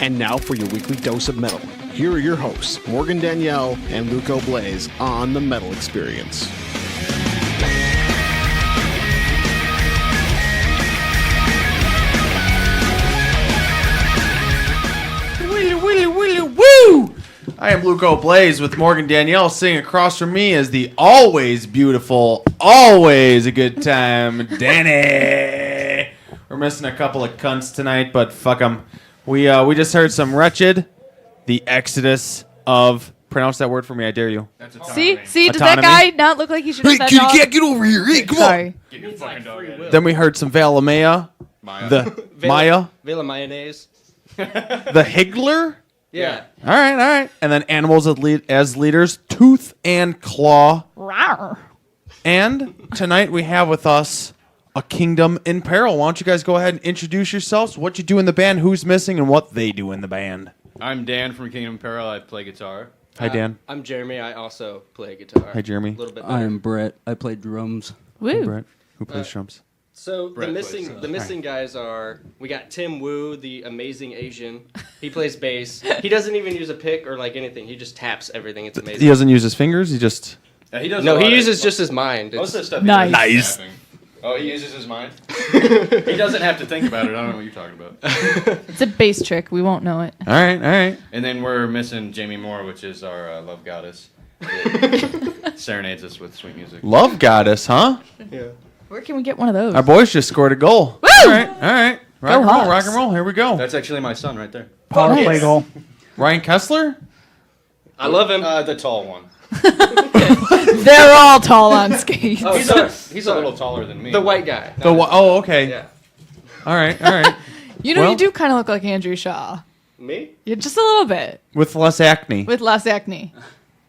And now for your weekly dose of metal. Here are your hosts, Morgan Danielle and Luke O'Blaze on The Metal Experience. Woo! I am Luke O'Blaze with Morgan Danielle. Sitting across from me is the always beautiful, always a good time, Danny. We're missing a couple of cunts tonight, but fuck them. We just heard some Wretched, the Exodus of... Pronounce that word for me, I dare you. See? Does that Autonomy? guy not look like he should have said You dog? can't get over here. Hey, come Sorry. Then we heard some Valamea, the Maya, Vela mayonnaise. the Higgler. Yeah. All right. And then animals as leaders, Tooth and Claw. Rawr. And tonight we have with us a Kingdom in Peril. Why don't you guys go ahead and introduce yourselves, what you do in the band, who's missing, and what they do in the band. I'm Dan from Kingdom Peril. I play guitar. Hi, Dan. I'm Jeremy. I also play guitar. Hi, Jeremy. A little bit better. I'm Brett. I play drums. Woo. Brett, who plays drums. So Brett the missing guys are, we got Tim Wu, the amazing Asian. He plays bass. He doesn't even use a pick or like anything. He just taps everything. It's amazing. He doesn't use his fingers. He just... He does. No, he uses just his mind. most of the It's, stuff. Nice. He does is tapping. Oh, he uses his mind. He doesn't have to think about it. I don't know what you're talking about. It's a bass trick. We won't know it. All right. And then we're missing Jamie Moore, which is our love goddess. That serenades us with sweet music. Love goddess, huh? yeah. Where can we get one of those? Our boys just scored a goal. Woo! All right. Rock and roll. Here we go. That's actually my son right there. Power play goal. Ryan Kessler? I love him. The tall one. They're all tall on skates. Oh, He's a little taller than me. the white guy. Oh, okay. Yeah. All right. You know, well- you do kind of look like Andrew Shaw. Me? Yeah, just a little bit. With less acne. With less acne.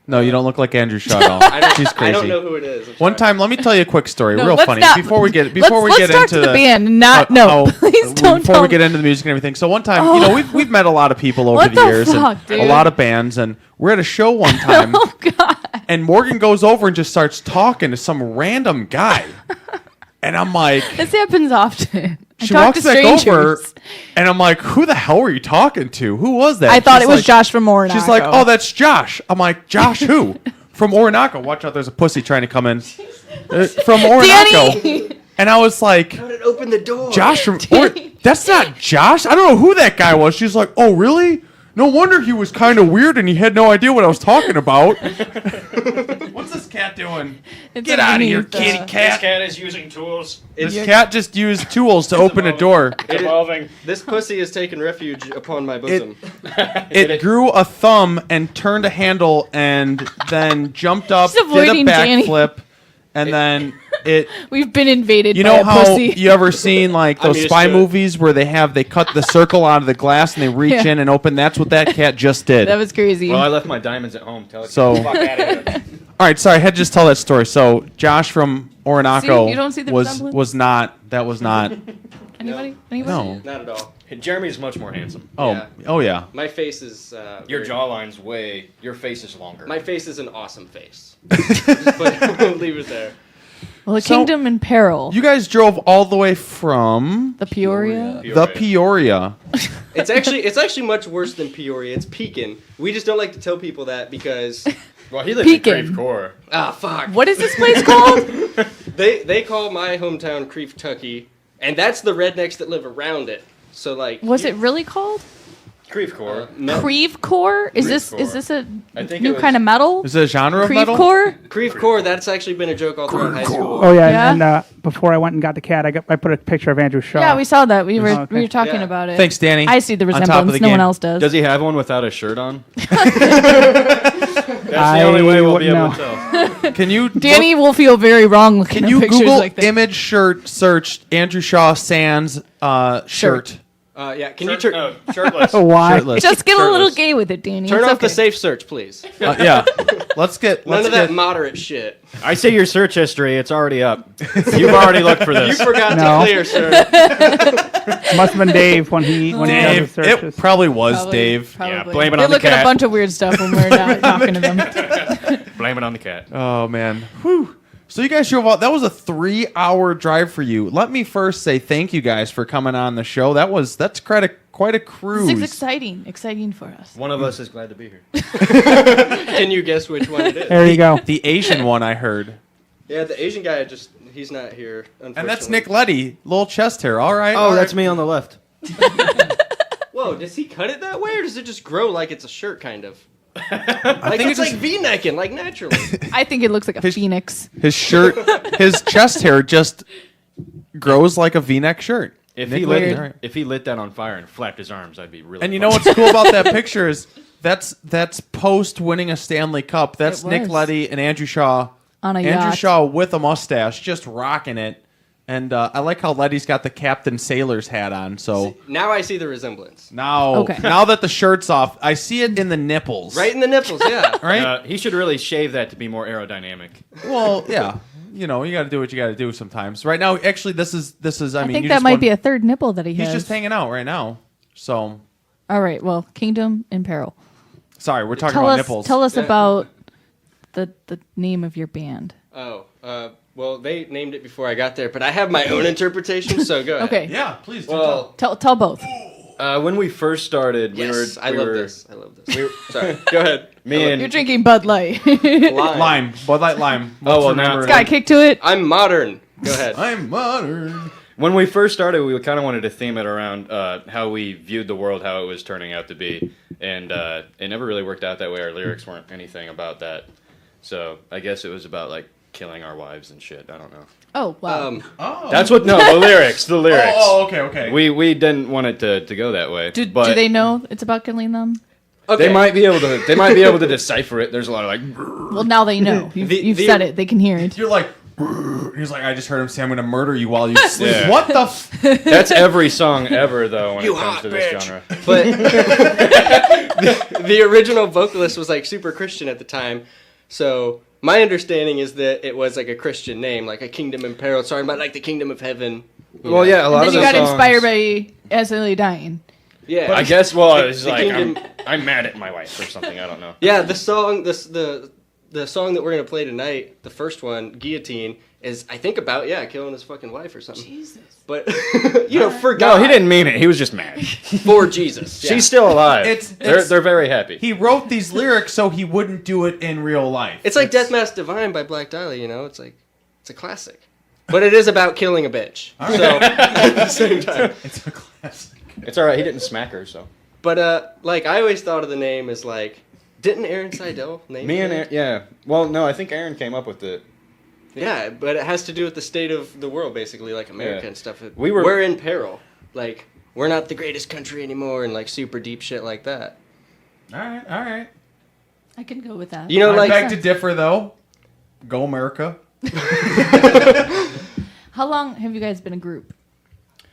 No, you don't look like Andrew Shaw at all. She's crazy. I don't know who it is. I'm One sorry. time, let me tell you a quick story, No, real let's funny. not- Before we get let's into talk to the band, not please don't. Before we tell- get into the music and everything. So one time, you know, we've met a lot of people over What the the years, fuck, and dude? a lot of bands, and we're at a show one time, Oh God. and Morgan goes over and just starts talking to some random guy, and I'm like, This happens often. I she talk walks to back over, strangers. and I'm like, who the hell were you talking to? Who was that? I thought She's it was like- Josh from Orinoco. She's like, oh, that's Josh. I'm like, Josh who? From Orinoco. Watch out, there's a pussy trying to come in. From Orinoco. Danny! And I was like, How did it open the door? Josh from that's not Josh. I don't know who that guy was. She's like, oh, really? No wonder he was kind of weird and he had no idea what I was talking about. What's this cat doing? It's Get out of here, underneath, kitty cat. cat is using tools. This cat just used tools to open a door. Evolving. This pussy has taken refuge upon my bosom. It grew a thumb and turned a handle and then jumped up, She's did a avoiding Danny. backflip, and then it... We've been invaded You by know a how pussy. you ever seen like I'm those used spy to it. movies where they cut the circle out of the glass and they reach Yeah. in and open? That's what that cat just did. That was crazy. Well, I left my diamonds at home. Tell it. So- Fuck out of here. All right, sorry, I had to just tell that story. So Josh from Orinoco See, you don't see the was resemblance? not. Anybody? No. Not at all. Jeremy's much more handsome. Oh yeah. My face is. Your very- jawline's way. Your face is longer. My face is an awesome face. But leave it there. Well, the So- Kingdom in Peril. You guys drove all the way from The Peoria. the Peoria. It's actually much worse than Peoria. It's Pekin. We just don't like to tell people that because Well, he lives in Pekin. Creve Coeur. fuck. What is this place called? They call my hometown Creve-Tucky, and that's the rednecks that live around it. So like. Was it really called Creve Coeur. Creve Core? Is Creve this Core. a I think new it was- kind of metal? Is it a genre of Creve metal? Core? Creve Coeur, that's actually been a joke all throughout high school. Oh yeah, Yeah? and before I went and got the cat, I put a picture of Andrew Shaw. Yeah, we saw that. We were okay. we were talking Yeah. about it. Thanks, Danny. I see the On top of resemblance. the No one game. else does. Does he have one without a shirt on? That's I the only way we'll be wouldn't able know. to tell. Can you Danny will feel very wrong looking Can at you pictures Google like that. image search Andrew Shaw Sans shirt? Yeah, can you turn No, shirtless. Why? Shirtless. Just get a little Shirtless. gay with it, Danny. turn It's off the okay. safe search, please? Yeah. Let's get None of that moderate shit. I see your search history. It's already up. You've already looked for You this. forgot No. to clear, sir. Must have been Dave when he does Dave. his searches. It probably was Probably, Dave. Probably. Yeah, blame it they on the look at a cat. bunch of weird stuff when we're not talking to them. Blame it on the cat. Oh man. Whew. So you guys drove out. That was a 3-hour drive for you. Let me first say thank you guys for coming on the show. That's quite a cruise. This is exciting for us. One of us is glad to be here. Can you guess which one it is? There you go. The Asian one I heard. Yeah, the Asian guy he's not here. Unfortunately. And that's Nick Letty, little chest hair. All right. Oh, all that's right. me on the left. Whoa, does he cut it that way, or does it just grow like it's a shirt, kind of? I think It's like V-necking, like naturally. I think it looks like a phoenix. his shirt, his chest hair just grows like a V-neck shirt. If Nick he Letty, lit all right. if he lit that on fire and flapped his arms, I'd be really. And you know what's cool about that picture is that's post winning a Stanley Cup. That's It Nick was. Letty and Andrew Shaw. On a Andrew yacht. Shaw with a mustache, just rocking it. And I like how Letty's got the Captain Sailor's hat on. So Now I see the resemblance. now, Okay. now that the shirt's off, I see it in the nipples. Right in the nipples, yeah. Right? He should really shave that to be more aerodynamic. Well, yeah. You know, you got to do what you got to do sometimes. Right now, actually, this is. I I mean, think you that just might won- be a third nipple that he He's has. just hanging out right now. So All right, well, Kingdom in Peril. sorry, we're talking Tell about us, nipples. tell us Yeah. about the name of your band. Oh, well, they named it before I got there, but I have my own interpretation, so go ahead. Okay, Yeah, please. Do Well, tell both. When we first started, yes, I we love were this. I love this. Sorry, go ahead. Me and You're drinking Bud Light. Lime, Bud Light Lime. Oh, well, Let's now- remember Got a it. kick to it. I'm modern. Go ahead. I'm modern. when we first started, we kind of wanted to theme it around how we viewed the world, how it was turning out to be, and it never really worked out that way. Our lyrics weren't anything about that, so I guess it was about like killing our wives and shit. I don't know. Oh wow. Oh. That's what. No, the lyrics. The lyrics. Oh, okay. We didn't want it to go that way. do but they know it's about killing them? Okay. They might be able to. They might be able to decipher it. There's a lot of like. Well, now they know. You've the- said it. They can hear it. You're like. He's like, I just heard him say, I'm going to murder you while you sleep. Yeah. What the? That's every song ever, though, when You it comes hot to this bitch. genre. But the original vocalist was like super Christian at the time, so my understanding is that it was like a Christian name, like a Kingdom in Peril, talking about like the Kingdom of Heaven. Well, yeah, a lot And of then you the got songs, inspired by As I Lay Dying. Yeah, I guess. Well, it's The like Kingdom- I'm mad at my wife or something. I don't know. Yeah, the song, the song that we're gonna play tonight, the first one, Guillotine, is I think about killing his fucking wife or something. Jesus. But for God, No, he didn't mean it. He was just mad. for Jesus. Yeah. She's still alive. It's- they're very happy. He wrote these lyrics so he wouldn't do it in real life. It's like Death Mask Divine by Black Dahlia. You know, it's a classic, but it is about killing a bitch. So at the same time. It's a classic. It's all right. He didn't smack her, so. But like I always thought of the name as like, didn't Aaron Seidel name Me it? and Aaron, yeah. Well, no, I think Aaron came up with it. Yeah, but it has to do with the state of the world, basically, like America Yeah. and stuff. We're in peril. Like we're not the greatest country anymore, and like super deep shit like that. All right. I can go with that. You know, I like beg to differ, though. Go America. How long have you guys been a group?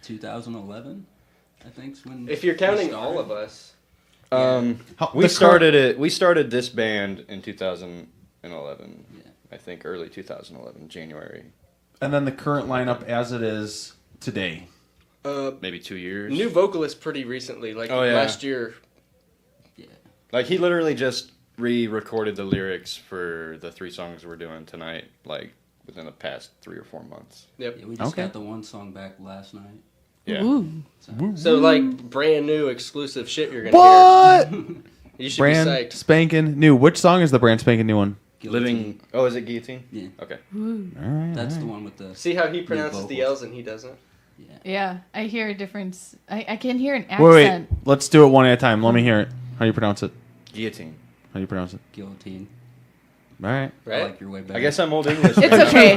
2011, I think. When if you're we counting started. all of us. We started it. We started this band in 2011. Yeah. I think early 2011, January. And then the current lineup as it is today. Maybe 2 years. New vocalist pretty recently, like Oh, yeah. last year. Yeah. Like he literally just re-recorded the lyrics for the 3 songs we're doing tonight, like within the past 3 or 4 months. Yep. Yeah, we just Okay. got the one song back last night. Yeah. Ooh. So like brand new exclusive shit you're gonna What? hear. You should Brand be psyched. spanking new. Which song is the brand spanking new one? Guillotine. Living. Oh, is it Guillotine? Yeah. Okay. That's the one with the. See how he pronounces the vocals. L's and he doesn't. Yeah. Yeah, I hear a difference. I can hear an Wait. accent. Let's do it one at a time. Let me hear it. How do you pronounce it? Guillotine. How do you pronounce it? Guillotine. All right. I Right? like your way better. I guess I'm old English. It's okay.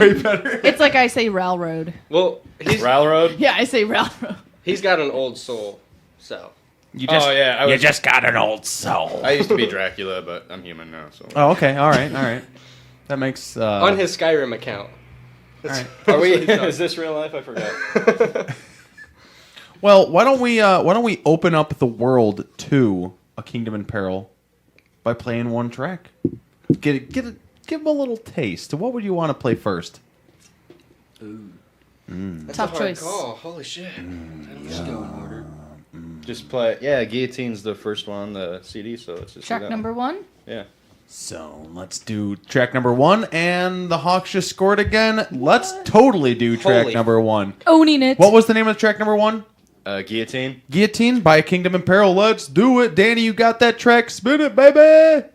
It's like I say railroad. Well, Railroad. Yeah, I say railroad. he's got an old soul, so. You Oh yeah, I was, just got an old soul. I used to be Dracula, but I'm human now. So. Oh, okay. All right. That makes. On his Skyrim account. All right. Are we? Is this real life? I forgot. Well, why don't we open up the world to A Kingdom in Peril by playing one track? Give them a little taste. What would you want to play first? Ooh. That's Tough a hard choice. call. Holy shit. Just go in order. Just play. Yeah, Guillotine's the first one, the CD. So let's just do Track that number one. 1. Yeah. So let's do track number 1, and the Hawks just scored again. Let's totally do track Holy- number 1. Owning it. What was the name of track number 1? Guillotine. Guillotine by Kingdom in Peril. Let's do it. Danny, you got that track. Spin it, baby.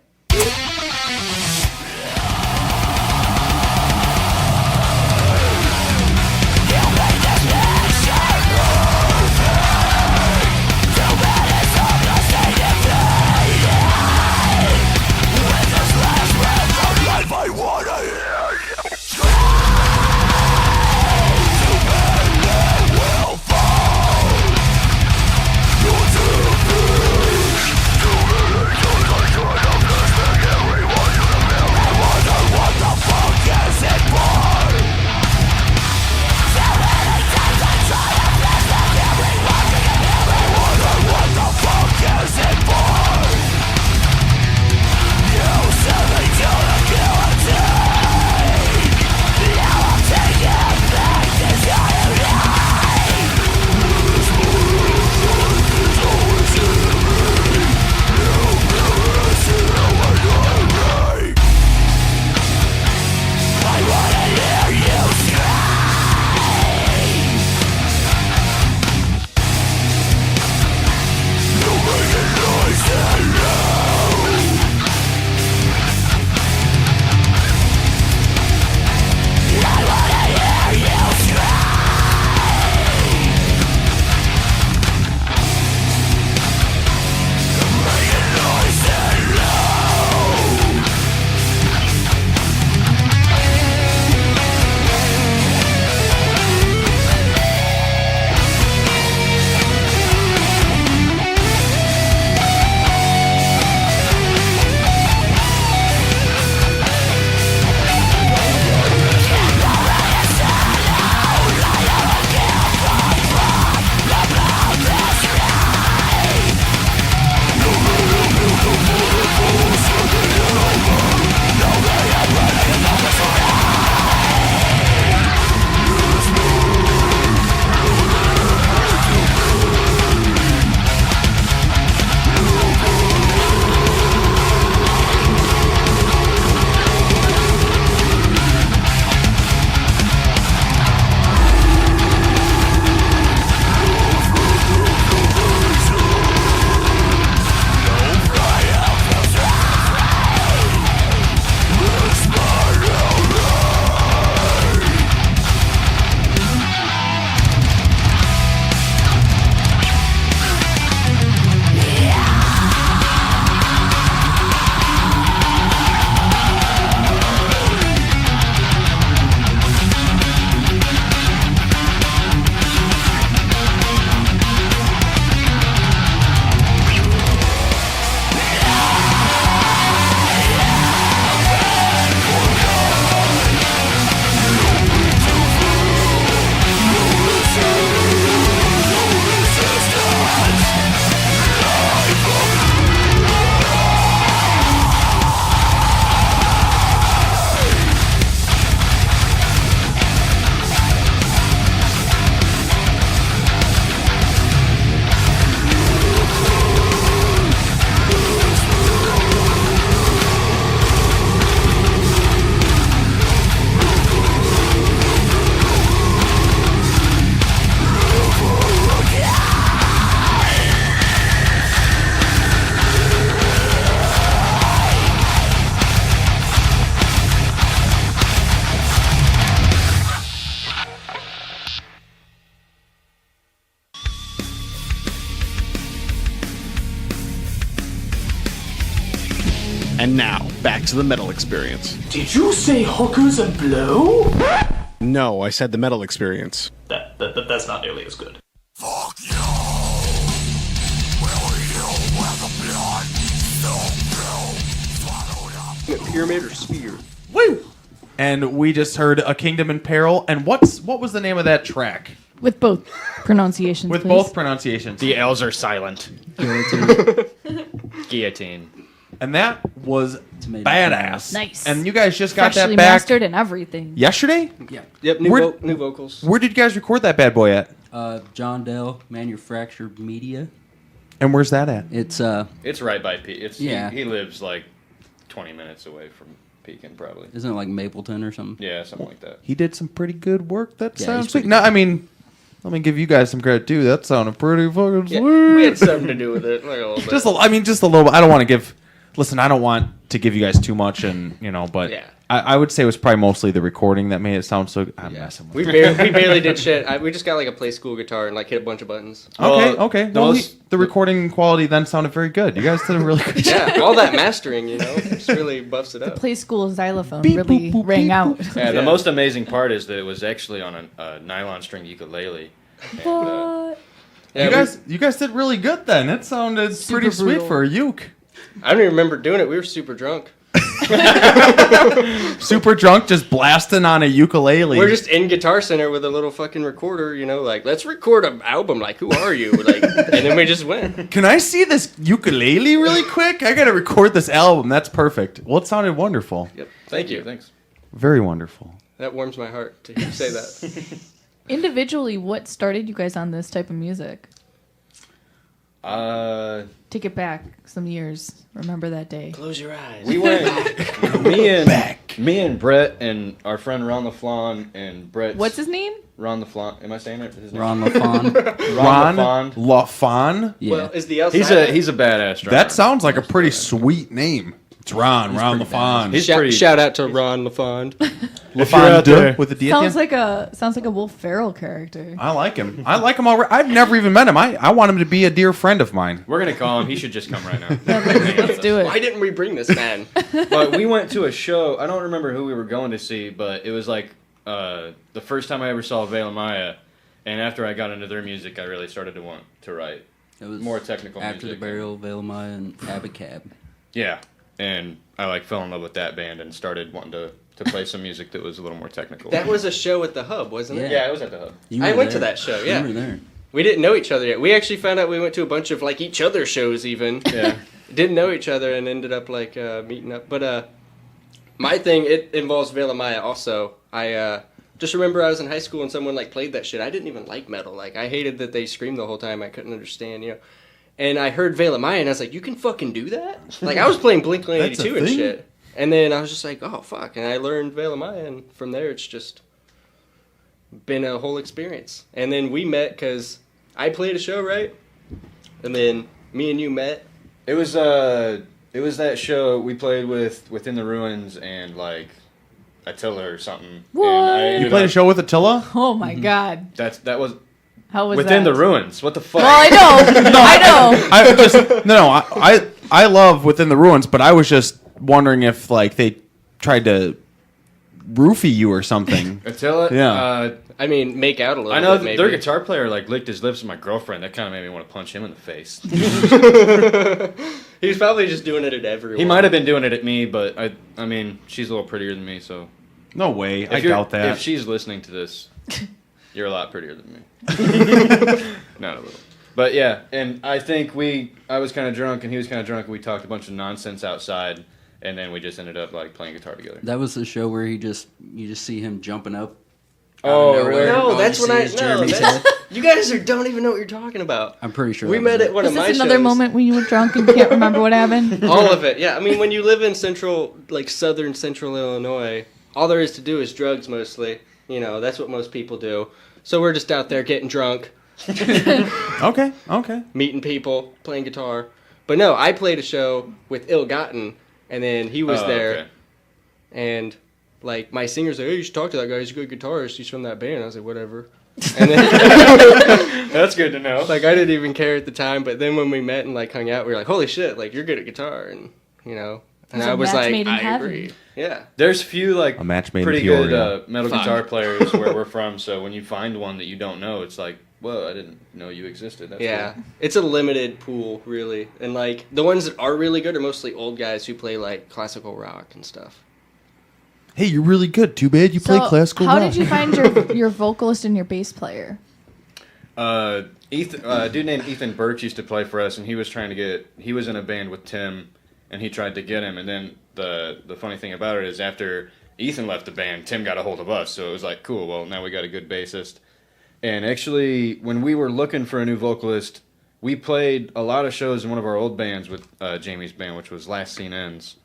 And now, back to the metal experience. Did you say hookers and blow? No, I said the metal experience. That's not nearly as good. Pyramid or sphere? Woo! And we just heard A Kingdom in Peril. And what was the name of that track? With both pronunciations, With please. both pronunciations. The L's are silent. Guillotine. And that was Tomato badass. Nice. And you guys just got Freshly that back mastered and everything. yesterday? Yeah. Yep, Where- new vocals. Where did you guys record that bad boy at? John Dell Manufactured Media. And where's that at? It's It's right by P. It's Yeah. he lives like 20 minutes away from peaking, probably. Isn't it like Mapleton or something? Yeah, something like that. He did some pretty good work. That Yeah, sounds he's sweet. pretty No, good. I mean, let me give you guys some credit too. That sounded pretty fucking Yeah, sweet. we had something to do with it, like a little bit. Just a little bit. I don't want to give. Listen, I don't want to give you guys too much, and but Yeah. I would say it was probably mostly the recording that made it sound so. I'm messing with. we barely did shit. We just got like a play school guitar and like hit a bunch of buttons. Okay. the Well, most- the recording quality then sounded very good. You guys did a really good job. Yeah, all that mastering, just really buffs it up. Play school xylophone Beep, really boop, boop, rang beep, out. Yeah, the Yeah. most amazing part is that it was actually on a nylon string ukulele. And, What? Yeah, You guys did really good then. It sounded pretty sweet brutal. for a uke. I don't even remember doing it. We were super drunk. Super drunk, just blasting on a ukulele. We're just in Guitar Center with a little fucking recorder, like, let's record an album. Like, who are you? Like, and then we just went. Can I see this ukulele really quick? I gotta record this album. That's perfect. Well, it sounded wonderful. Yep. Thank you. Thanks. Very wonderful. That warms my heart to hear you say that. Individually, what started you guys on this type of music? Take it back some years. Remember that day. Close your eyes. We went, me and Brett and our friend Ron LaFlawn and Brett. What's his name? Ron LaFlawn. Am I saying it? His name? Ron LaFawn. Ron LaFawn. LaFawn? Yeah. Well, is the outside? He's a badass drummer. That sounds like a pretty sweet name. It's Ron pretty LaFawn. He's Shout, pretty. shout out to Ron LaFond. LaFond with a D at the Sounds end? like a Wolf Ferrell character. I like him. I like him already. I've never even met him. I want him to be a dear friend of mine. We're gonna call him. He should just come right now. Let's do Why it. didn't we bring this man? But we went to a show. I don't remember who we were going to see, but it was like the first time I ever saw Veil Maya, and after I got into their music, I really started to want to write It was more technical after music. the burial, Veil Maya, and Abbott Cab. Yeah, and I fell in love with that band and started wanting to play some music that was a little more technical. That was a show at the Hub, wasn't it? Yeah, it was at the Hub. You I were went to there. that show, yeah. You were there. We didn't know each other yet. We actually found out we went to a bunch of like each other shows even. Yeah. Didn't know each other and ended up like meeting up. But my thing, it involves Veil Maya also. I just remember I was in high school and someone like played that shit. I didn't even like metal. Like I hated that they screamed the whole time. I couldn't understand, And I heard Veil Maya and I was like, you can fucking do that? Like I was playing Blink-182 That's a and thing? shit. And then I was just like, oh fuck. And I learned Veil Maya and from there it's just been a whole experience. And then we met because I played a show, right? And then me and you met. It was that show we played with Within the Ruins and like Attila or something. What? And I You ended played a up- show with Attila? Oh my god. That was How was Within that? the Ruins. What the fuck? Well, I know. I know. I just I love Within the Ruins, but I was just wondering if like they tried to roofie you or something. Attila. Yeah. I mean, make out a little I know bit, maybe. their guitar player like licked his lips with my girlfriend. That kind of made me want to punch him in the face. He's probably just doing it at everyone. He might have been doing it at me, but I mean, she's a little prettier than me, so No way. I if you're- doubt that. If she's listening to this, you're a lot prettier than me. Not a little. But yeah, and I think I was kind of drunk and he was kind of drunk and we talked a bunch of nonsense outside and then we just ended up like playing guitar together. That was the show where you just see him jumping up. Oh, out of nowhere. really? No, All that's you when see I. is No, Jeremy's that's, head. you guys don't even know what you're talking about. I'm pretty sure We that met was at one Is of my this another shows. moment when you were drunk and can't remember what happened? All of it, yeah. I mean, when you live in southern central Illinois, all there is to do is drugs mostly. That's what most people do. So we're just out there getting drunk, Okay. meeting people, playing guitar. But no, I played a show with Ill Gotten, and then he was there, Okay. and like my singer's like, "Hey, you should talk to that guy. He's a good guitarist. He's from that band." I was like, "Whatever." And then That's good to know. like I didn't even care at the time, but then when we met and like hung out, we were like, "Holy shit! Like you're good at guitar," and And It's I a was match like, made in I heaven. agree. Yeah. There's few like A match made in pretty Peoria. good metal Fuck. guitar players where we're from. So when you find one that you don't know, it's like, whoa, I didn't know you existed. That's Yeah, cool. it's a limited pool, really. And, like, the ones that are really good are mostly old guys who play, like, classical rock and stuff. Hey, you're really good. Too bad you play classical how rock. did you find your vocalist and your bass player? Ethan, a dude named Ethan Burks used to play for us, and he was in a band with Tim, and he tried to get him. And then the funny thing about it is after Ethan left the band, Tim got a hold of us. So it was like, cool, well, now we got a good bassist. And actually, when we were looking for a new vocalist, we played a lot of shows in one of our old bands with Jamie's band, which was Last Scene Ends.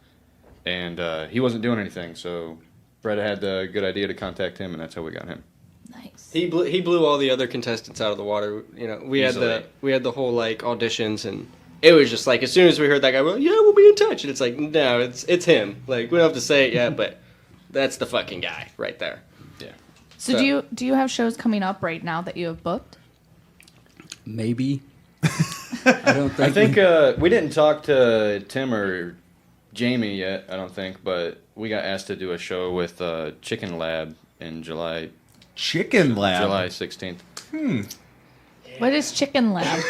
and he wasn't doing anything. So Brett had the good idea to contact him, and that's how we got him. Nice. He blew all the other contestants out of the water. You know, we had Easily. the whole like auditions, and it was just like as soon as we heard that guy, we're like, yeah, we'll be in touch. And it's like, no, it's him. Like we don't have to say it yet, but that's the fucking guy right there. Yeah. So do you have shows coming up right now that you have booked? Maybe. I don't I think. think we didn't talk to Tim or Jamie yet, I don't think, but we got asked to do a show with Chicken Lab in July Chicken Lab. July 16th. What is Chicken Lab?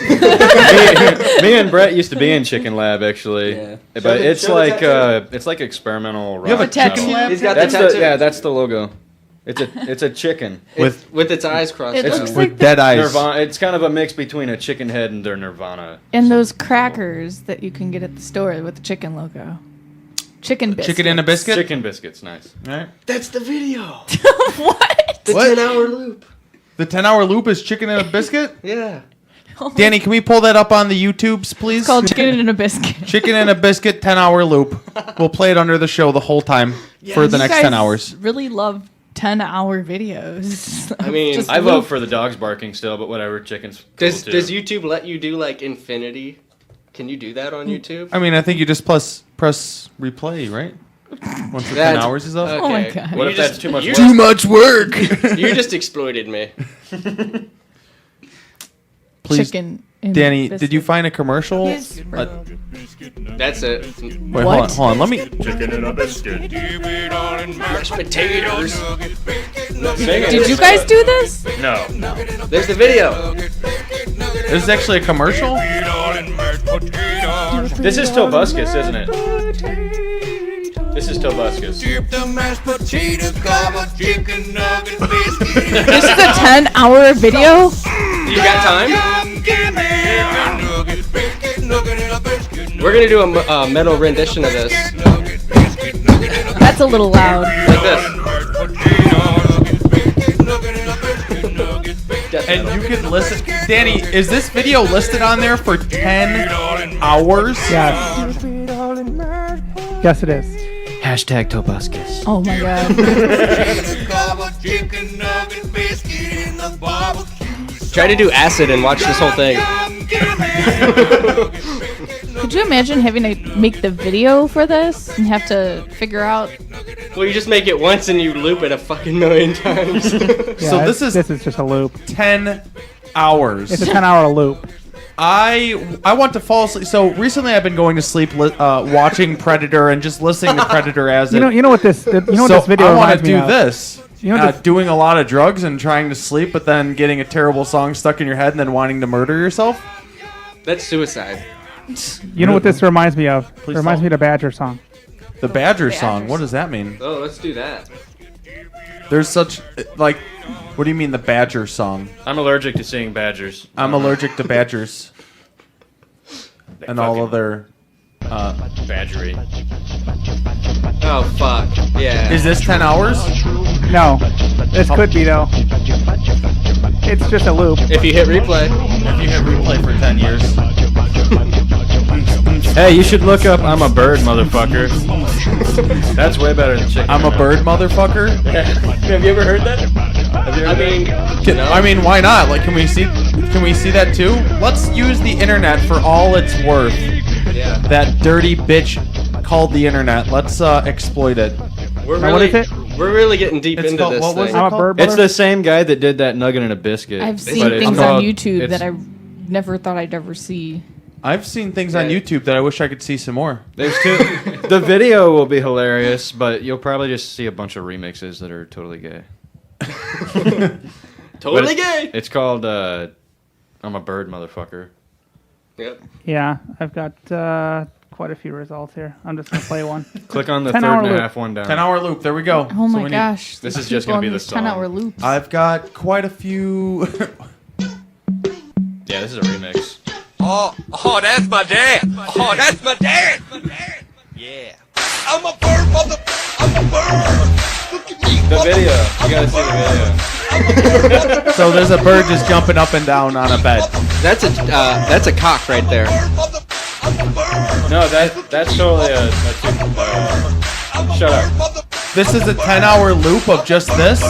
Me and Brett used to be in Chicken Lab actually, Yeah. but it's like experimental rock. You have a tattoo. Chicken Lab? He's got That's the tattoo. that's the logo. It's a chicken. with its eyes crossed. It out. looks With like dead eyes. Nirvana. It's kind of a mix between a chicken head and their Nirvana. and those crackers that you can get at the store with the chicken logo. Chicken biscuits. Chicken in a biscuit? Chicken biscuits, nice. All right. That's the video. What? The What? 10-hour loop. The 10-hour loop is chicken in a biscuit? Yeah. Danny, can we pull that up on the YouTubes, please? It's called Chicken in a Biscuit. Chicken in a biscuit 10-hour loop. We'll play it under the show the whole time for the You next guys 10 hours. really love 10-hour videos. I mean, Just I vote loop. for the dogs barking still, but whatever. Chicken's cool Does too. YouTube let you do like infinity? Can you do that on YouTube? I mean, I think you just press replay, right? Once the 10 That's- hours is up. Oh my God. What You if that's just- too much you work? Too much work. You just exploited me. Please, Chicken in a Danny, biscuit. did you find a commercial? Yes. That's it. Wait, What? hold on. Let me. Mashed potatoes. Did you guys do this? No. There's the video. This is actually a commercial. This is Tobuscus, isn't it? This is Tobuscus. This is a 10-hour video? You got time? We're gonna do a metal rendition of this. That's a little loud. Like this. And you can listen. Danny, is this video listed on there for 10 hours? Yes. Yes, it is. Hashtag Tobuscus. Oh my God. Try to do acid and watch this whole thing. Could you imagine having to make the video for this and have to figure out? Well, you just make it once and you loop it a fucking million times. Yeah, So this is- just a loop. 10 hours. It's a 10-hour loop. I want to fall asleep. So recently, I've been going to sleep watching Predator and just listening to Predator as it. You know what this what so this video I want reminds to me do of? this. You know what this- doing a lot of drugs and trying to sleep, but then getting a terrible song stuck in your head and then wanting to murder yourself. That's suicide. You know what this reminds me of? It Please reminds don't. me of the Badger song. The Badger song. What does that mean? Oh, let's do that. There's such like. What do you mean the Badger song? I'm allergic to seeing badgers. I'm allergic to badgers and all Fucking other. badgery. Oh, fuck. Yeah. Is this 10 hours? No, this could be though. It's just a loop. If you hit replay. If you hit replay for 10 years. Hey, you should look up I'm a Bird, motherfucker. That's way better than Chicken. I'm a bird, motherfucker. Have you ever heard that? Have you I heard mean, I mean, why not? Like, can we see that too? Let's use the internet for all it's worth. yeah. That dirty bitch called the internet. Let's exploit it. We're Now, what really, is it? we're really getting deep It's into called- this what was thing. it? I'm a bird. It's brother? the same guy that did that Nugget in a Biscuit. I've but seen it's things called- on YouTube it's- that I never thought I'd ever see. I've seen things on Yeah. YouTube that I wish I could see some more. There's two. The video will be hilarious, but you'll probably just see a bunch of remixes that are totally gay. Totally But gay. It's called I'm a Bird, motherfucker. Yep. Yeah, I've got quite a few results here. I'm just gonna play one. Click on the 10 third hour and a loop. half one down. 10-hour loop. There we go. Oh So my we need- gosh. This these is just people gonna be on the these song. 10-hour loops. I've got quite a few. Yeah, this is a remix. Oh, that's my dad. Oh, that's my dad. Yeah. I'm a bird, mother. I'm a bird. Look at me. The video. You gotta see the video. So there's a bird just jumping up and down on a bed. That's a cock right there. I'm No, that's totally shut up. This is a 10-hour loop of just this.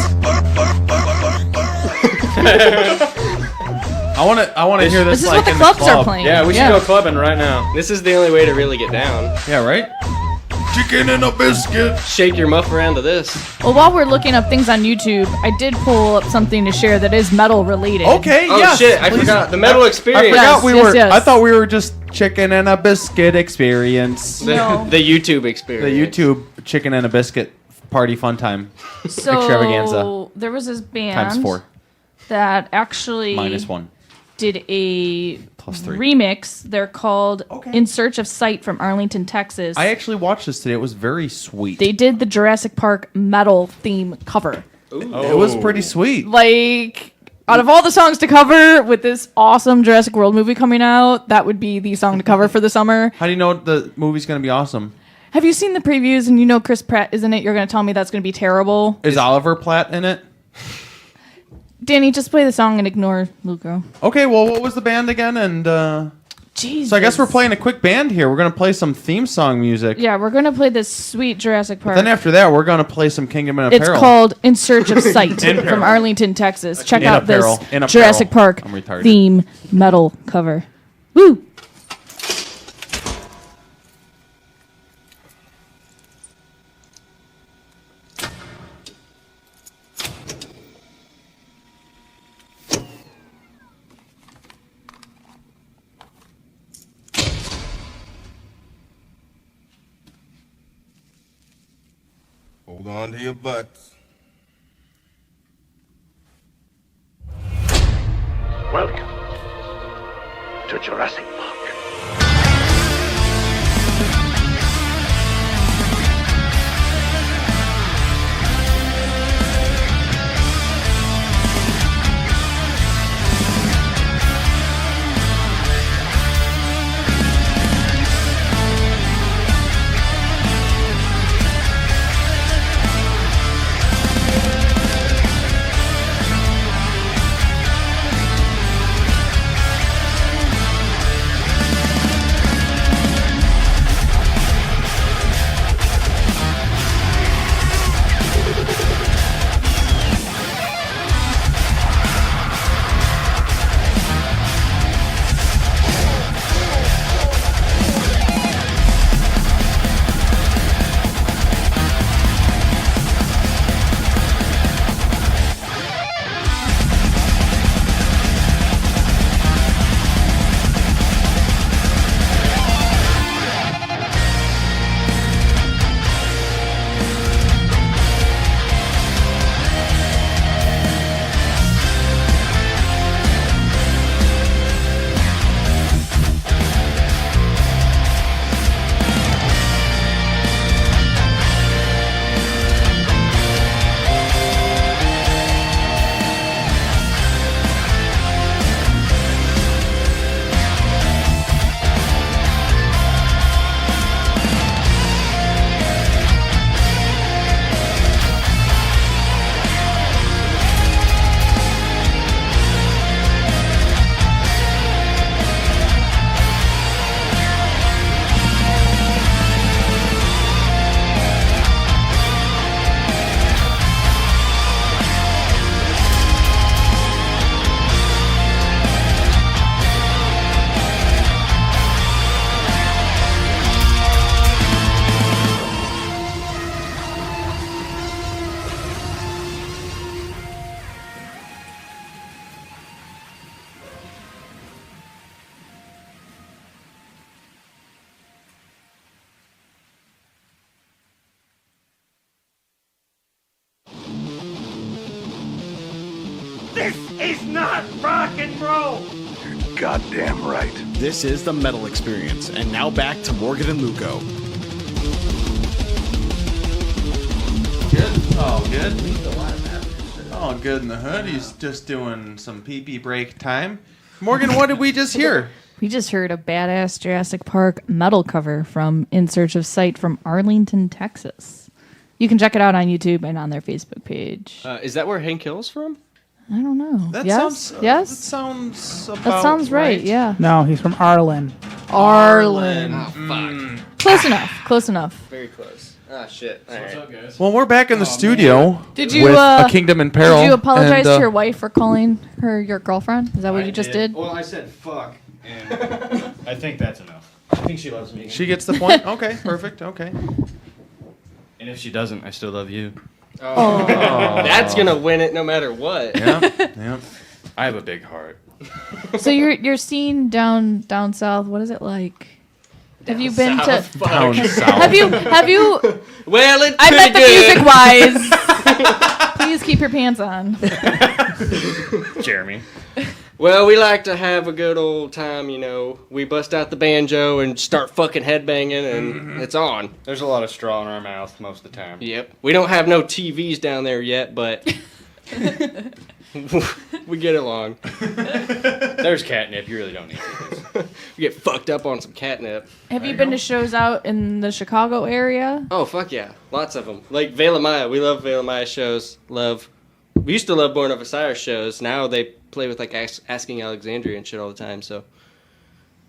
I want to hear this. This is like what the in clubs the club. are playing. Yeah, we should go clubbing right now. This is the only way to really get down. Yeah, right. Chicken and a biscuit. Shake your muff around to this. Well, while we're looking up things on YouTube, I did pull up something to share that is metal related. Okay. Oh yes, shit! I please. forgot the metal I experience. forgot we Yes, were. yes. I thought we were just chicken and a biscuit experience. No. The YouTube The experience. YouTube chicken and a biscuit party fun time So extravaganza there was this band times 4 that actually -1 did a +3. remix. They're called In Search of Sight from Arlington, Texas. I actually watched this today. It was very sweet. They did the Jurassic Park metal theme cover. It was pretty sweet. Like, out of all the songs to cover with this awesome Jurassic World movie coming out, that would be the song to cover for the summer. How do you know the movie's going to be awesome? Have you seen the previews and you know Chris Pratt is in it? You're going to tell me that's going to be terrible? Is Oliver Platt in it? Danny, just play the song and ignore Luco. Okay, well, what was the band again? And Jesus. so I guess we're playing a quick band here. We're going to play some theme song music. Yeah, we're going to play this sweet Jurassic Park. Then after that, we're going to play some Kingdom in It's Apparel. called In Search of Sight In Peril. from Arlington, Texas. Check In out this Apparel. In Apparel. Jurassic Park I'm retarded. theme metal cover. Woo! Hold on to your butts. Welcome to Jurassic Park. This is not rock and roll! You're goddamn right. This is the Metal Experience, and now back to Morgan and Luco. Good. Oh, good. Oh, good in the hood. He's just doing some pee-pee break time. Morgan, what did we just hear? We just heard a badass Jurassic Park metal cover from In Search of Sight from Arlington, Texas. You can check it out on YouTube and on their Facebook page. Is that where Hank Hill's from? I don't know. That yes? sounds. Yes? That sounds about That sounds right, yeah. No, he's from Arlen. Arlen. Oh, fuck. Close enough. Close enough. Very close. Ah, shit. All right. guys? Well, we're back in the studio. Did you, with A Kingdom in Peril? Did you apologize and, to your wife for calling her your girlfriend? Is that what you just did? Well, I said fuck, and I think that's enough. I think she loves me. She gets the point? Okay, perfect. Okay. And if she doesn't, I still love you. Oh. That's gonna win it no matter what. Yeah. I have a big heart. So you're seeing down south. What is it like? Have you been south, to? fuck. Down south. Have you? Well, it's I meant pretty the good. music wise. Please keep your pants on. Jeremy. Well, we like to have a good old time, you know. We bust out the banjo and start fucking headbanging, and it's on. There's a lot of straw in our mouth most of the time. Yep. We don't have no TVs down there yet, but we get along. There's catnip. You really don't need to. We get fucked up on some catnip. Have you been to shows out in the Chicago area? Oh, fuck yeah. Lots of them. Like Veil of Maya. We love Veil of Maya shows. We used to love Born of Osiris shows. Now they play with like Asking Alexandria and shit all the time, so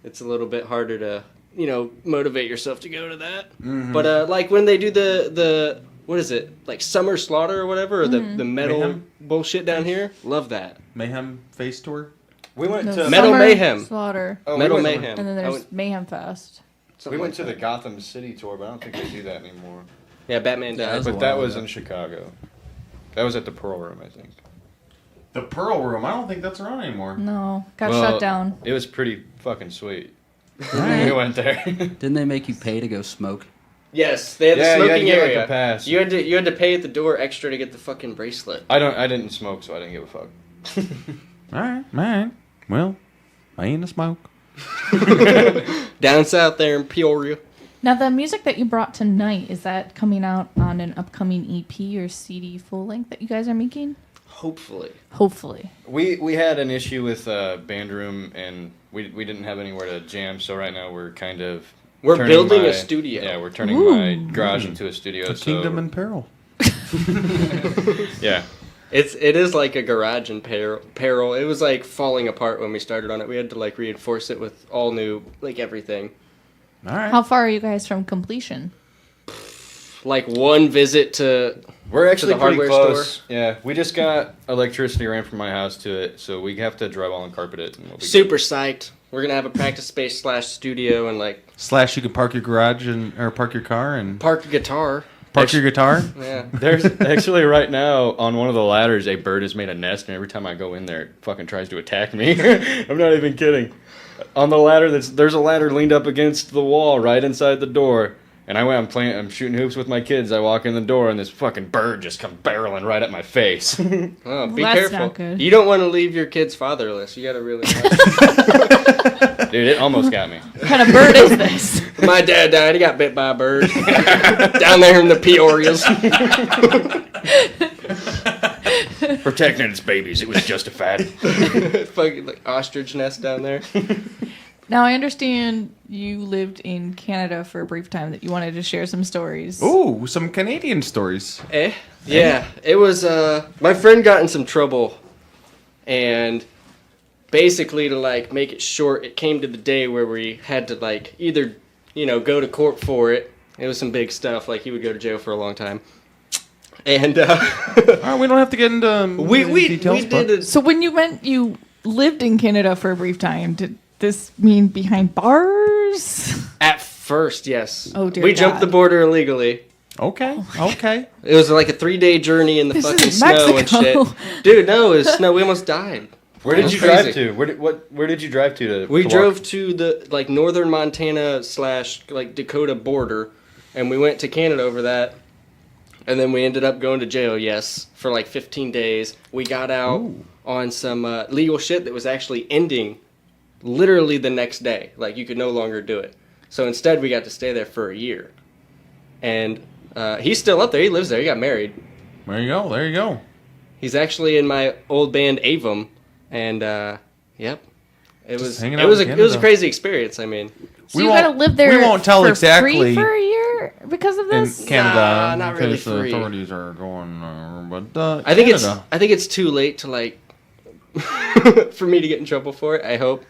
it's a little bit harder to, you know, motivate yourself to go to that. But like when they do the what is it, like Summer Slaughter or whatever, or the metal Mayhem? bullshit down here, love that. Mayhem Face Tour. We went No, to Metal Summer Mayhem. Slaughter, Oh, Metal we went, Mayhem. and then I there's went- Mayhem Fest. We something went like to the that. Gotham City tour, but I don't think they do that anymore. Yeah, Batman Yeah, died. was a But that while was ago. in Chicago. That was at the Pearl Room, I think. The Pearl Room. I don't think that's around anymore. No, got Well, shut down. It was pretty fucking sweet. We went there. Didn't they make you pay to go smoke? Yes, they had the Yeah, you had to smoking get, like, area. a pass. You had to pay at the door extra to get the fucking bracelet. I didn't smoke, so I didn't give a fuck. All right. Well, I ain't a smoke. Down south there in Peoria. Now, the music that you brought tonight, is that coming out on an upcoming EP or CD full length that you guys are making? Hopefully. Hopefully. We had an issue with band room, and we didn't have anywhere to jam. So right now we're kind of turning building my- a studio. Yeah, we're turning Ooh. my garage into a studio. A so Kingdom in Peril. yeah, It is like a garage in peril. It was like falling apart when we started on it. We had to like reinforce it with all new, like everything. All right. How far are you guys from completion? Like one visit to we're actually the pretty hardware close. store. Yeah, we just got electricity ran from my house to it, so we have to drywall and carpet it. And we'll be super psyched. We're gonna have a practice space / studio and like / you can park your garage or park your car and park a guitar. park your guitar. Yeah. There's actually right now on one of the ladders a bird has made a nest, and every time I go in there, it fucking tries to attack me. I'm not even kidding. On the ladder, there's a ladder leaned up against the wall right inside the door. And I'm shooting hoops with my kids. I walk in the door, and this fucking bird just comes barreling right at my face. Oh, be that's careful. not good. You don't want to leave your kids fatherless. You gotta really. Dude, it almost got me. What kind of bird is this? My dad died. He got bit by a bird down there in the Peorias. Protecting its babies, it was justified. Fucking like ostrich nest down there. Now, I understand you lived in Canada for a brief time, that you wanted to share some stories. Ooh, some Canadian stories. Yeah, it was. My friend got in some trouble, and basically to like make it short, it came to the day where we had to like either, you know, go to court for it. It was some big stuff. Like he would go to jail for a long time. And All right, we don't have to get into we details. did it. So when you lived in Canada for a brief time, did this mean behind bars? At first, yes. Oh, dear We jumped God. the border illegally. Okay. It was like a 3-day journey in the This fucking is snow Mexico. and shit. Dude, no, it was snow. We almost died. Where did That's you drive crazy. to? Where did you drive to? We to drove walk? to the like northern Montana / like Dakota border, and we went to Canada over that, and then we ended up going to jail. Yes, for like 15 days. We got out on some legal shit that was actually ending, literally the next day. Like you could no longer do it. So instead, we got to stay there for a year, and he's still up there. He lives there. He got married. There you go. He's actually in my old band Avum, and yep, it was hanging it out was in a a Canada. crazy experience. I mean. So you gotta live there. We won't tell for exactly free for a year because of in this. Canada. Nah, not really because free. the authorities are going, but I think Canada. it's too late to like for me to get in trouble for it. I hope.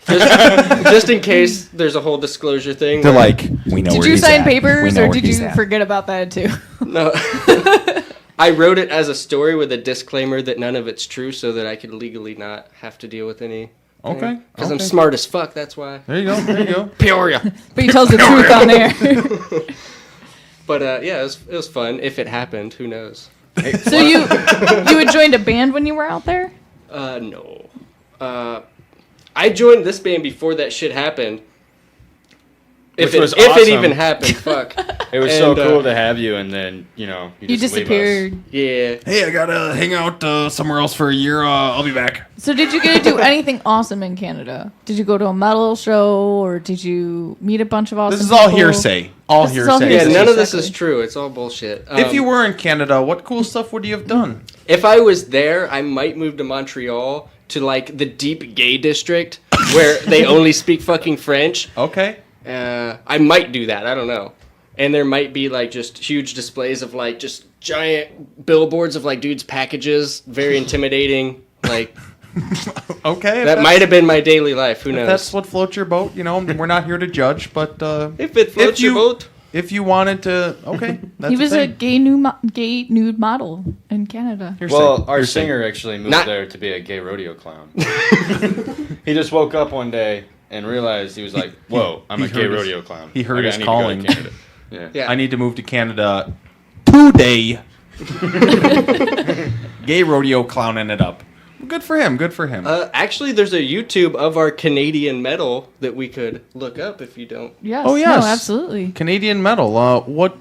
Just in case there's a whole disclosure thing. They're like, we know Did where you he's sign at. We papers know or where did he's you at. forget about that too? No. I wrote it as a story with a disclaimer that none of it's true so that I could legally not have to deal with any. Okay. Because I'm smart as fuck, that's why. There you go. There you go. Peoria. But he tells the truth on there. But yeah, it was fun. If it happened, who knows? So you had joined a band when you were out there? No. I joined this band before that shit happened. If Which was it awesome. even happened, fuck. It was so cool to have you, and then you You just leave us. disappeared. Yeah. Hey, I gotta hang out somewhere else for a year. I'll be back. So did you get to do anything awesome in Canada? Did you go to a metal show or did you meet a bunch of awesome This is all people? hearsay. All This is all hearsay. Yeah, hearsay. none of this Exactly. is true. It's all bullshit. If you were in Canada, what cool stuff would you have done? If I was there, I might move to Montreal to like the deep gay district where they only speak fucking French. Okay. I might do that. I don't know. And there might be like just huge displays of like just giant billboards of like dudes' packages, very intimidating. Like, Okay. that might have been my daily life. Who knows? That's what floats your boat. We're not here to judge, but if it floats your boat. If you wanted to, okay. That's He was a a thing. gay nude model in Canada. Well, our You're singer actually moved Not- there to be a gay rodeo clown. He just woke up one day and realized he was like, "Whoa, I'm He a gay heard his- rodeo clown." he heard I his need to go to calling. Canada. Yeah. Yeah. I need to move to Canada today. Gay rodeo clowning it up. Good for him. Good for him. Actually, there's a YouTube of our Canadian metal that we could look up if you don't. Yes. Oh, yes. No, absolutely. Canadian metal. What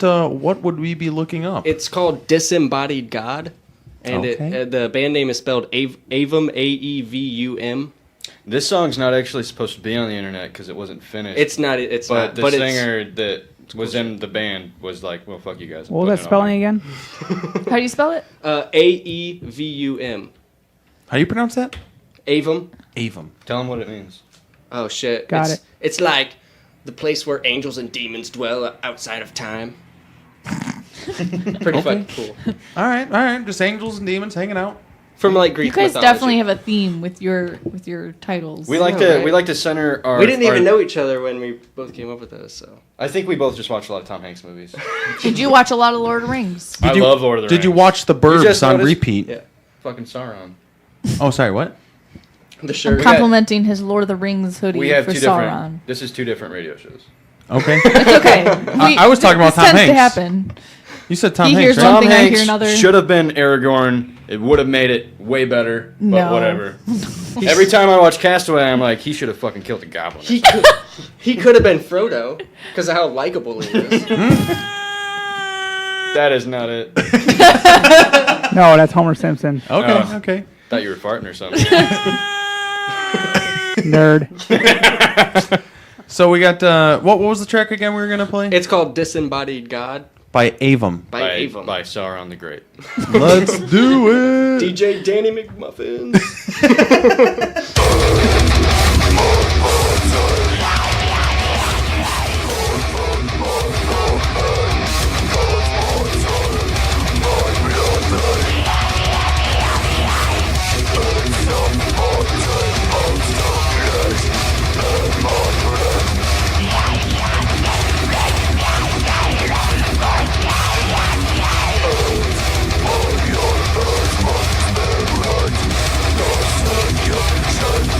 would we be looking up? It's called Disembodied God, and Okay. the band name is spelled Avum, Aevum. This song's not actually supposed to be on the internet because it wasn't finished. It's not. It's but not. the but singer that was in the band was like, "Well, fuck you guys." I'm What was putting that it on spelling there." again? How do you spell it? Aevum. How do you pronounce that? Avum. Avum. Tell him what it means. Oh shit! Got it. It's like the place where angels and demons dwell outside of time. Pretty fucking cool. All right. Just angels and demons hanging out. From like Greek You guys mythology. definitely have a theme with your titles. We like Yeah, to right. we like to center our. We didn't even our- know each other when we both came up with those. So I think we both just watched a lot of Tom Hanks movies. Did you watch a lot of Lord of the Rings? I love Lord of the Rings. Did you watch The You Burbs just on noticed- repeat? yeah, Fucking Sauron. Oh, sorry. What? the shirt. I'm complimenting his Lord of the Rings hoodie We have for two Sauron. different. This is two different radio shows. Okay. It's okay. I was talking about this Tom tends to Hanks. happen. You said Tom He Hanks, hears right? One Tom thing, I hear Hanks another. should have been Aragorn. It would have made it way better, but No. whatever. Every time I watch Castaway, I'm like, he should have fucking killed the goblin. He could have been Frodo because of how likable he is. That is not it. No, that's Homer Simpson. Okay. Oh. Okay. Thought you were farting or something. Nerd. So we got what was the track again we were gonna play? It's called Disembodied God by Avum. by Avum. by Sauron the Great. Let's do it. DJ Danny McMuffins. Thank you.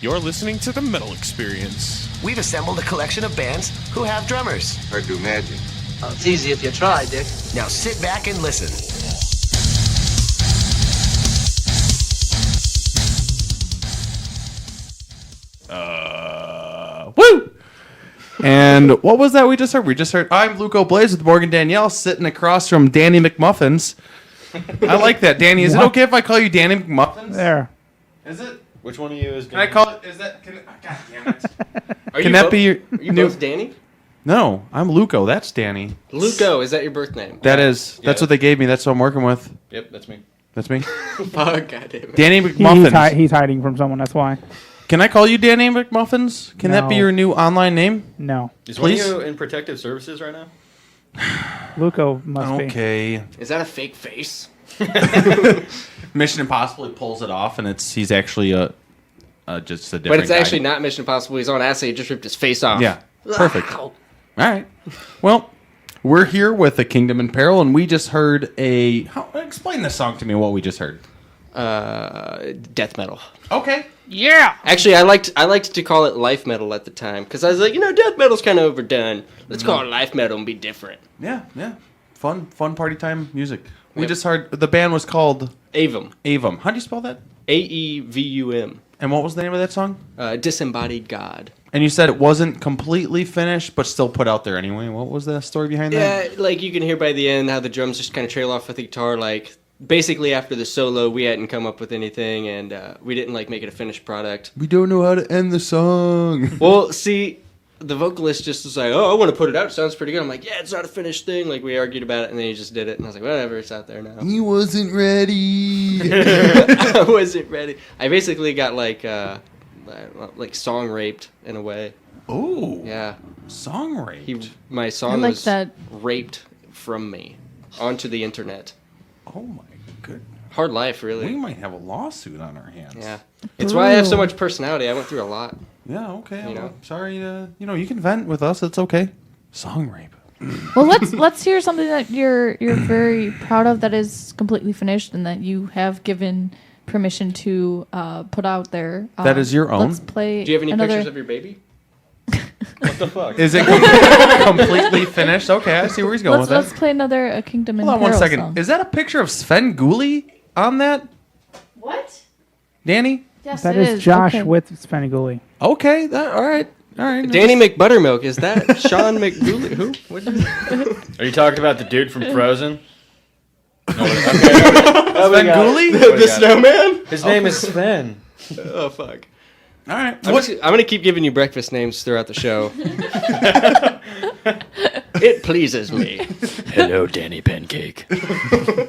You're listening to The Metal Experience. We've assembled a collection of bands who have drummers. I do magic. Oh, it's easy if you try, Dick. Now sit back and listen. Woo! And what was that we just heard? We just heard I'm Luke O'Blaze with Morgan Danielle sitting across from Danny McMuffins. I like that. Danny, is it okay if I call you Danny McMuffins? There. Is it? Which one of you is? Can I call it? Is that? God damn it! Are Can you that both, be your? Are you new- both Danny? No, I'm Luco. That's Danny. Luco, is that your birth name? That is. That's what they gave me. That's what I'm working with. Yep, that's me. That's me. Fuck, goddamn. Danny McMuffins. He's hiding from someone. That's why. Can I call you Danny McMuffins? Can that be No. your new online name? No. Is Please? one of you in protective services right now? Luco must be. Okay. Is that a fake face? Mission Impossible. He pulls it off, and he's actually just a different. But it's guy. actually not Mission Impossible. He's on acid. He just ripped his face off. Yeah. Perfect. All right. Well, we're here with A Kingdom in Peril, and we just heard explain this song to me. What we just heard. Death metal. Okay. Yeah. Actually, I liked to call it life metal at the time because I was like, death metal's kind of overdone. Let's call it life metal and be different. Yeah. Fun party time music. We Yep. just heard the band was called Avum. Avum. How do you spell that? AEVUM. And what was the name of that song? Disembodied God. And you said it wasn't completely finished, but still put out there anyway. What was the story behind that? Yeah, like you can hear by the end how the drums just kind of trail off with the guitar. Like basically after the solo, we hadn't come up with anything, and we didn't like make it a finished product. We don't know how to end the song. Well, see, the vocalist just was like, "Oh, I want to put it out. It sounds pretty good." I'm like, "Yeah, it's not a finished thing." Like we argued about it, and then he just did it, and I was like, "Whatever, it's out there now." He wasn't ready. I wasn't ready. I basically got like song raped in a way. Oh, yeah, song raped. My song I like was that. raped from me onto the internet. Oh my good. Hard life, really. We might have a lawsuit on our hands. Yeah, it's why I have so much personality. I went through a lot. Yeah. Okay. You well, know. sorry. You can vent with us. It's okay. Song rape. Well, let's hear something that you're very proud of that is completely finished and that you have given permission to put out there. That is your own? Let's play. Do you have any another... pictures of your baby? What the fuck? Is it completely finished? Okay, I see where he's going with Let's that. play another A Kingdom in Hold on Peril one second. song. Is that a picture of Sven Gulli on that, What? Danny? Yes, That it is Josh okay. with Speniguli. Okay. All right. Danny McButtermilk, is that Sean McDooley? Who? What is Are you talking about the dude from Frozen? Sven Gulli? the snowman? His name is Sven. Oh, fuck. All right. I'm going to keep giving you breakfast names throughout the show. It pleases me. Hello, Danny Pancake.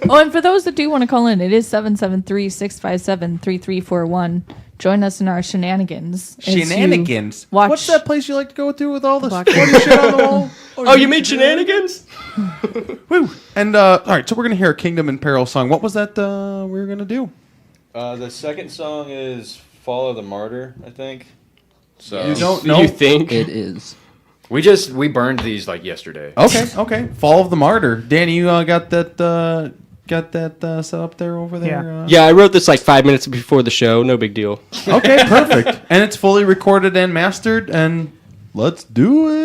Oh, and for those that do want to call in, it is 773-657-3341. Join us in our shenanigans. as you Shenanigans. Watch. What's that place you like to go to with all this Block- funny shit on the wall? Oh, you made shenanigans? Woo. And all right, so we're gonna hear a Kingdom in Peril song. What was that we were gonna do? The second song is Follow the Martyr, I think. So You don't know? You think? It is. we burned these like yesterday. Okay. Fall of the Martyr. Danny, you got that set up there over there? Yeah, I wrote this like 5 minutes before the show. No big deal. Okay, perfect. And it's fully recorded and mastered, and let's do it.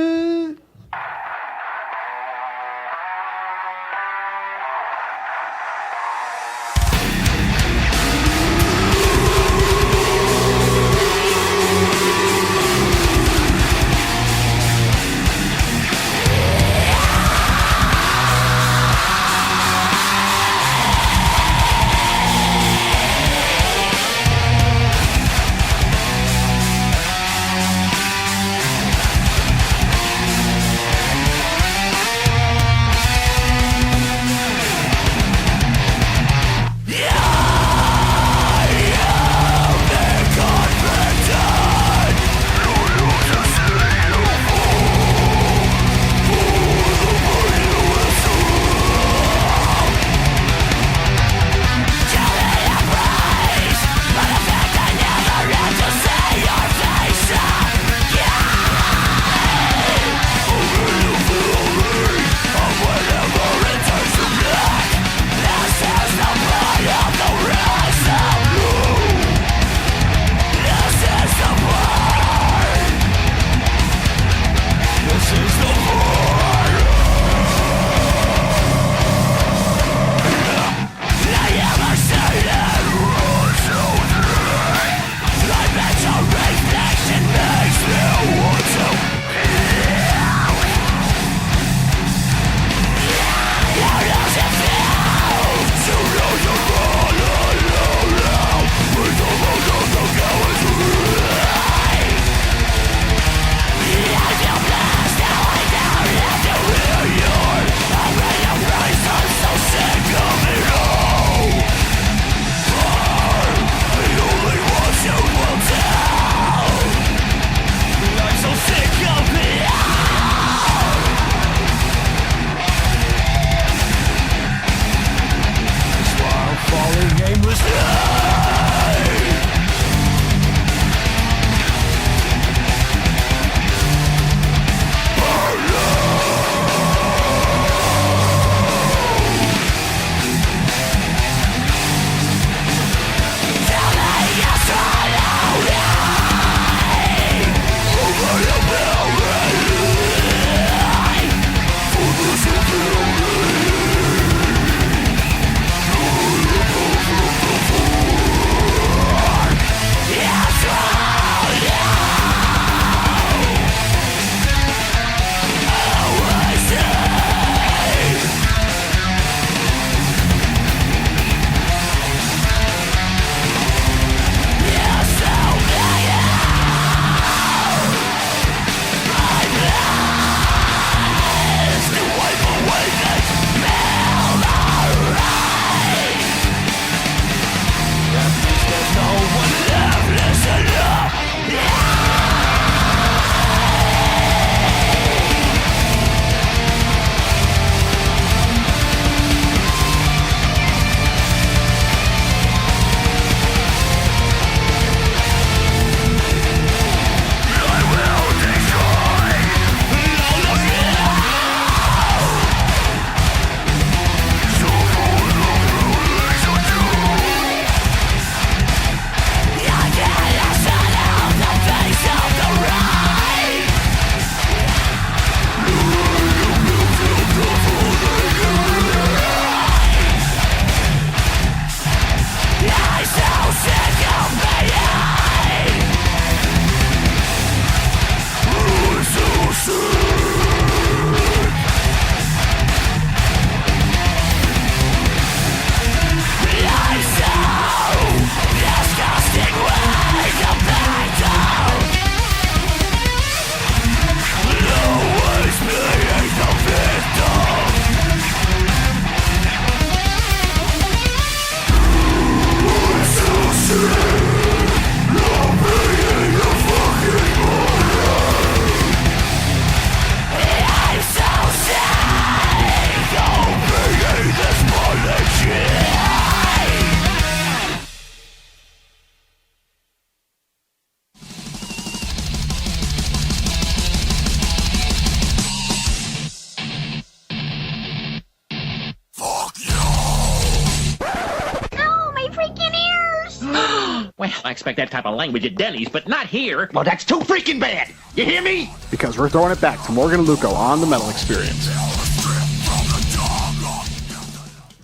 Well, I expect that type of language at Denny's, but not here. Well, that's too freaking bad. You hear me? Because we're throwing it back to Morgan and Luco on the Metal Experience.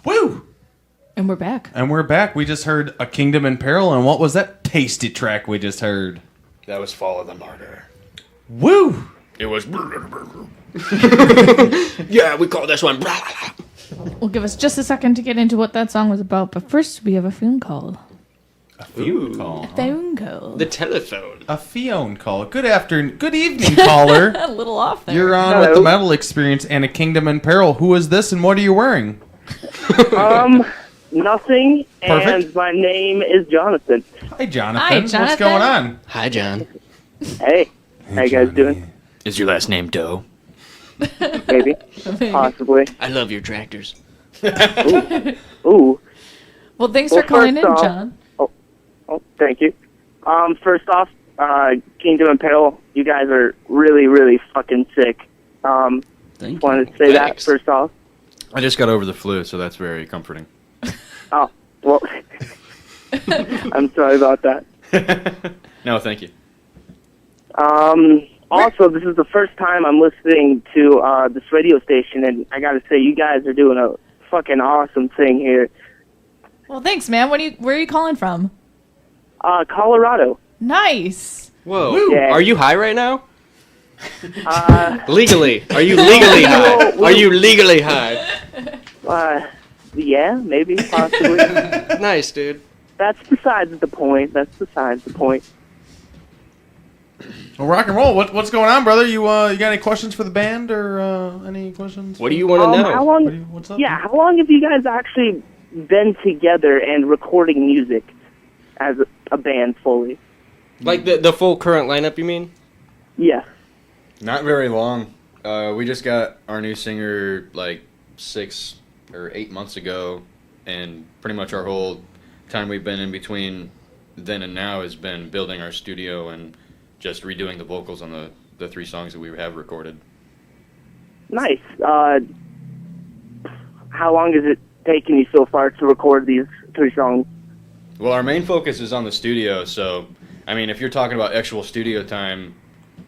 Woo! And we're back. And we're back. We just heard A Kingdom in Peril, and what was that tasty track we just heard? That was Fall of the Martyr. Woo! It was... Yeah, we call this one... We'll give us just a second to get into what that song was about, but first we have a phone call. A phone call? Phone call. The telephone. A phone call. Good afternoon. Good evening, caller. A little off there. You're on with the Metal Experience and A Kingdom in Peril. Who is this and what are you wearing? Nothing. Perfect. And my name is Jonathan. Hi, Jonathan. Hi, Jonathan. What's going on? Hi, John. Hey. How you guys doing? Is your last name Doe? Maybe. Possibly. I love your tractors. Ooh. Well, thanks for calling in, first off- John. Oh, thank you. First off, Kingdom and Peril, you guys are really, really fucking sick. Thank wanted to say that first off. I just got over the flu, so that's very comforting. Oh, well, I'm sorry about that. No, thank you. Also, this is the first time I'm listening to this radio station, and I gotta say, you guys are doing a fucking awesome thing here. Well, thanks, man. Where are you calling from? Colorado. Nice. Whoa. Yeah. Are you high right now? Legally. Are you legally high? Are you legally high? Yeah, maybe, possibly. Nice, dude. That's besides the point. Well, rock and roll. What's going on, brother? You got any questions for the band or any questions? What do you want to know? How long? What's up? Yeah, how long have you guys actually been together and recording music as a band fully? Like the full current lineup, you mean? Yeah. Not very long. We just got our new singer like 6 or 8 months ago, and pretty much our whole time we've been in between then and now has been building our studio and just redoing the vocals on the 3 songs that we have recorded. Nice. How long has it taken you so far to record these 3 songs? Well, our main focus is on the studio, so I mean, if you're talking about actual studio time,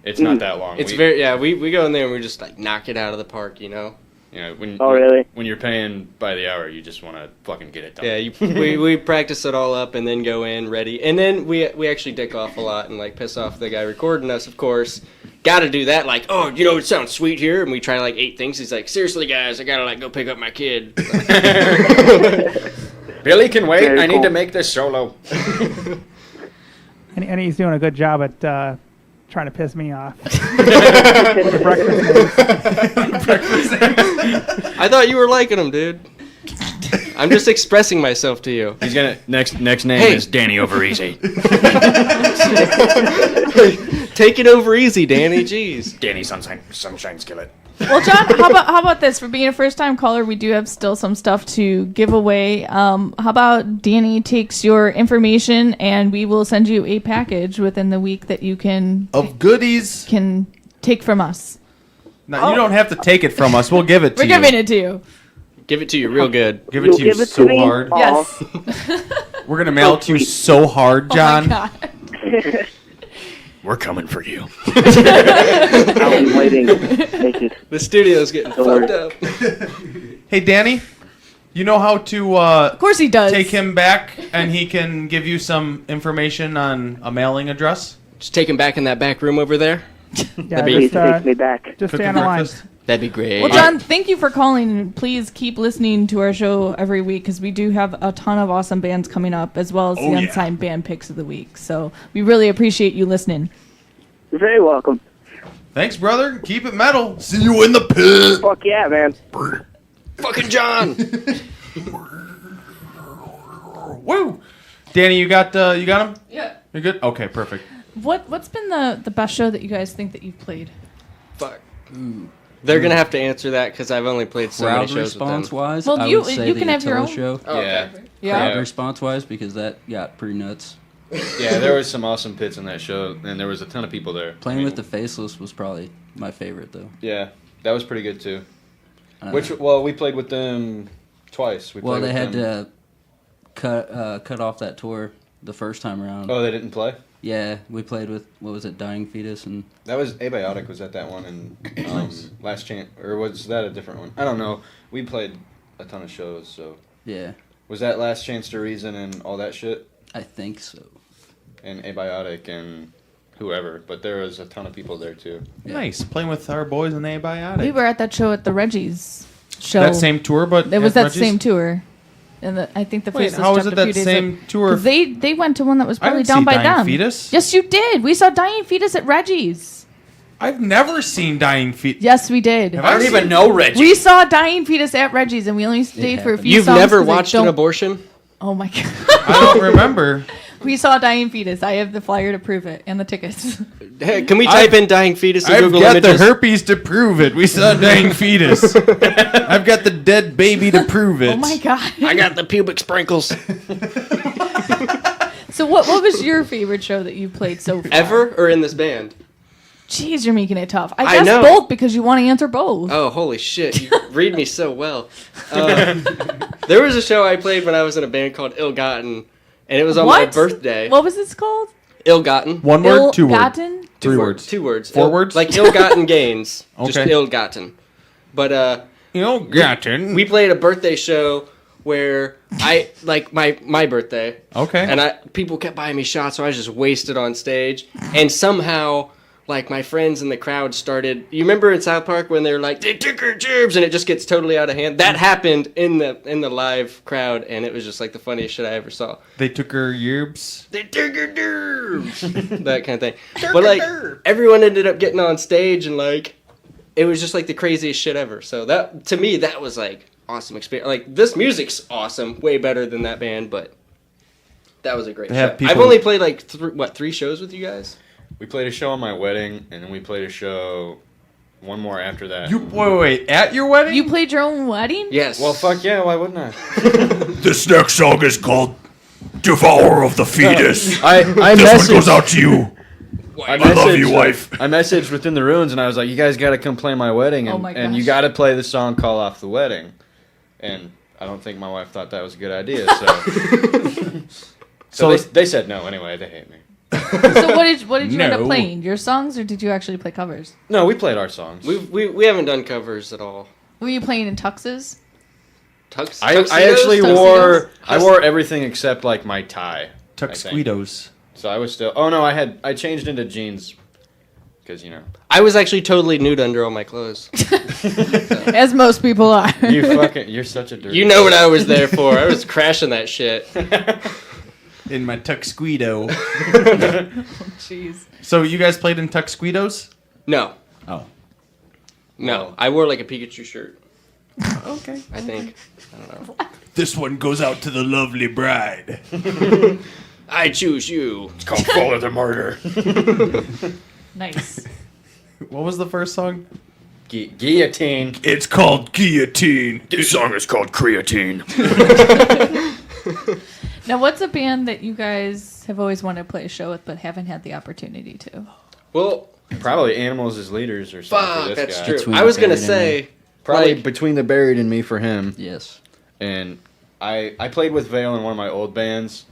it's not that long. It's we go in there and we just like knock it out of the park, you know? Yeah, really? When you're paying by the hour, you just want to fucking get it done. Yeah, we practice it all up and then go in ready. And then we actually dick off a lot and like piss off the guy recording us, of course. Gotta do that, like, oh, you know, it sounds sweet here. And we try like 8 things. He's like, seriously, guys, I gotta like go pick up my kid. Billy can wait. Very I need cool. to make this solo. And he's doing a good job at trying to piss me off. I thought you were liking him, dude. I'm just expressing myself to you. He's gonna next name is Danny Over Easy. Take it over easy, Danny. Jeez. Danny Sunshine Skillet. Well, John, how about this? For being a first-time caller, we do have still some stuff to give away. How about Danny takes your information and we will send you a package within the week that you can Of goodies. can take from us. No, you don't have to take it from us. We'll give it to We're you. giving it to you. Give it to you real good. Give it to you so me? hard. Yes. We're gonna mail it to you so hard, John. Oh my God. We're coming for you. I'll be waiting. The studio's getting fucked up. Hey, Danny, you know how to Of course he does. take him back and he can give you some information on a mailing address? Just take him back in that back room over there. Yeah, Please just, take me back. just Cook stay you on the line. breakfast? That'd be great. Well, John, thank you for calling. Please keep listening to our show every week because we do have a ton of awesome bands coming up, as well as the unsigned band picks of the week. So we really appreciate you listening. You're very welcome. Thanks, brother. Keep it metal. See you in the pit. Fuck yeah, man. Fucking John. Woo. Danny, you got him? Yeah. You're good? Okay, perfect. What's been the best show that you guys think that you've played? Fuck. They're gonna have to answer that because I've only played so many Crowd shows with them. response wise, Well, I you- would say you the can have your Attila own. show. Oh, Yeah. okay. Yeah. Crowd response wise, because that got pretty nuts. Yeah, there was some awesome pits in that show, and there was a ton of people there. Playing with the Faceless was probably my favorite though. Yeah, that was pretty good too. Uh, We played with them twice. Well, they had to cut off that tour the first time around. Oh, they didn't play? Yeah, we played with, what was it, Dying Fetus? And That was Abiotic was at that one, and Last Chance, or was that a different one? I don't know. We played a ton of shows, so. Yeah. Was that Last Chance to Reason and all that shit? I think so. And Abiotic and whoever, but there was a ton of people there too. Nice. Playing with our boys in Abiotic. We were at that show at the Reggie's show. That same tour, but it was at that Reggie's? same tour. And I think the Wait, Faceless how was dropped it a few that days same up. tour? 'Cause they went to one that was I probably didn't down see by Dying them. Fetus. Yes, you did. We saw Dying Fetus at Reggie's. I've never seen Dying Fetus. Yes, we did. Have I don't even know Reggie. We saw Dying Fetus at Reggie's, and we only stayed for a few You've songs never 'cause they watched an don't- abortion? Oh my god. I don't remember. We saw Dying Fetus. I have the flyer to prove it and the tickets. Hey, can we type in Dying Fetus in I've Google got Images? the herpes to prove it. We saw Dying Fetus. I've got the dead baby to prove it. Oh my god. I got the pubic sprinkles. So what was your favorite show that you played so far? Ever or in this band? Jeez, you're making it tough. I I guess know. both because you want to answer both. Oh, holy shit. You read me so well. There was a show I played when I was in a band called Ill Gotten, and it was on my What? birthday. What was this called? Ill Gotten. One word, two words. Ill-gotten? Three words. Two words. Four words? Like Ill Gotten Gains. Just Okay. Ill Gotten. But, Ill Gotten. we played a birthday show where I, like, my birthday. Okay. And people kept buying me shots, so I was just wasted on stage. And somehow, like, my friends in the crowd started. You remember in South Park when they're like, "They took her gerbs," and it just gets totally out of hand. That happened in the live crowd, and it was just like the funniest shit I ever saw. They took her yerbs. They took her gerbs, that kind of thing. But like, everyone ended up getting on stage, and like, it was just like the craziest shit ever. So that, to me, that was like awesome experience. Like, this music's awesome, way better than that band, but that was a great They show. have people- I've only played like 3 shows with you guys. We played a show on my wedding, and then we played a show one more after that. You wait, at your wedding? You played your own wedding? Yes. Well, fuck yeah, why wouldn't I? This next song is called Devourer of the Fetus. I This one messaged- goes out to you. I love you, wife. I messaged Within the Ruins, and I was like, you guys got to come play my wedding, and, Oh my and you gosh. got to play the song Call Off the Wedding. And I don't think my wife thought that was a good idea, so they said no anyway. They hate me. So what did you end up No. playing? Your songs, or did you actually play covers? No, we played our songs. We haven't done covers at all. Were you playing in tuxes? I actually wore everything except like my tie. Tuxedos. So I was still. Oh no, I changed into jeans because you know. I was actually totally nude under all my clothes. As most people are. You're such a dirty. You know what I was there for. I was crashing that shit. In my tuxedo. Jeez. So you guys played in tuxedos? No. Oh. No. I wore like a Pikachu shirt. Okay. I think. I don't know. This one goes out to the lovely bride. I choose you. It's called Follow the Murder. Nice. What was the first song? Guillotine. It's called Guillotine. This song is called Creatine. Now, what's a band that you guys have always wanted to play a show with but haven't had the opportunity to? Well, probably Animals as Leaders or something for fuck, this that's guy. true. Between I was the gonna Buried and say Probably like, Between the Buried and Me for him. Yes. And I played with Vale in one of my old bands,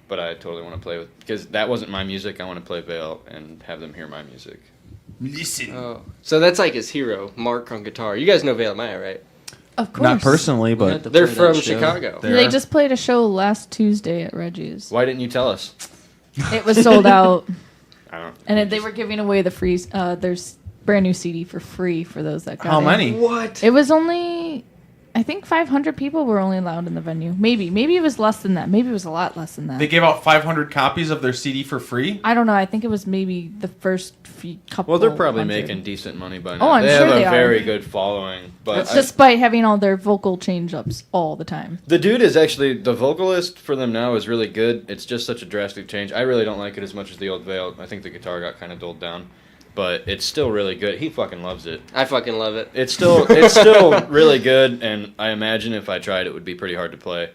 but I totally want to play with, because that wasn't my music. I want to play Vale and have them hear my music. Listen. Oh, so that's like his hero, Mark on guitar. You guys know Vale Maya, right? Of course. Not personally, We had but to They're play from that show. Chicago. They just played a show last Tuesday at Reggie's. Why didn't you tell us? It was sold out. I don't. And they were giving away the free, their brand new CD for free for those that got how in. many? What? It was only, I think 500 people were only allowed in the venue. Maybe it was less than that. Maybe it was a lot less than that. They gave out 500 copies of their CD for free? I don't know. I think it was maybe the first couple. Well, they're probably 100. making decent money by now. Oh, I'm they sure have they a are. very good following. But It's just by having all their vocal change-ups all the time. the dude is actually, the vocalist for them now is really good. It's just such a drastic change. I really don't like it as much as the old Vale. I think the guitar got kind of dulled down. But it's still really good. He fucking loves it. I fucking love it. It's still really good, and I imagine if I tried it would be pretty hard to play.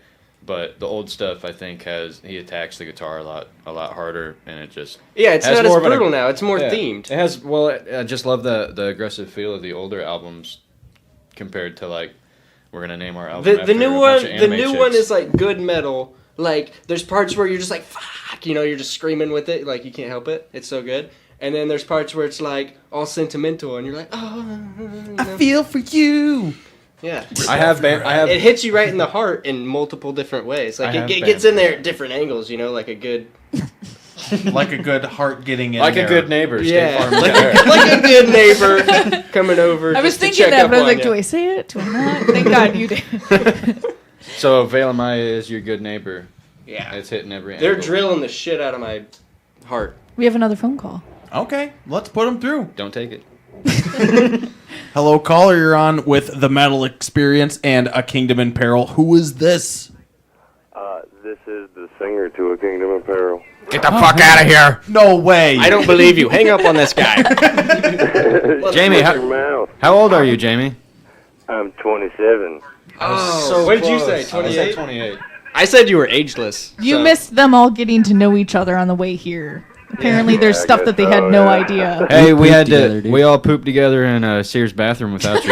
But the old stuff, I think, he attacks the guitar a lot harder, and it just Yeah, it's has not as more of an brutal now. It's more yeah. themed. It has I just love the aggressive feel of the older albums compared to like we're gonna name our album The after new a one, bunch of the anime new chicks. one is like good metal, Like, there's parts where you're just like, fuck, you know, you're just screaming with it, like, you can't help it. It's so good. And then there's parts where it's, like, all sentimental, and you're like, oh, you know? I feel for you. Yeah. It hits you right in the heart in multiple different ways. Like, it gets in there at different angles, you know, like a good... like a good heart getting in like there. a good neighbor. Yeah. State Farm like a good neighbor coming over. I was just to thinking check that, up but I was on like, ya. do I say it? Do I not? Thank God you did. So Vela Maya is your good neighbor. Yeah. It's hitting every They're angle. drilling the shit out of my heart. We have another phone call. Okay, let's put them through. Don't take it. Hello, caller. You're on with the Metal Experience and A Kingdom in Peril. Who is this? This is the singer to A Kingdom in Peril. Get the fuck out of here. No way. I don't believe you. Hang up on this guy. Jamie, how old are you, Jamie? I'm 27. Oh, so what did you close. say? I 28? said 28. I said you were ageless. You so- missed them all getting to know each other on the way here. Apparently, there's Yeah, I stuff guess that they so, had no yeah. idea. Hey, we had together, to. dude. We all pooped together in a Sears bathroom without you.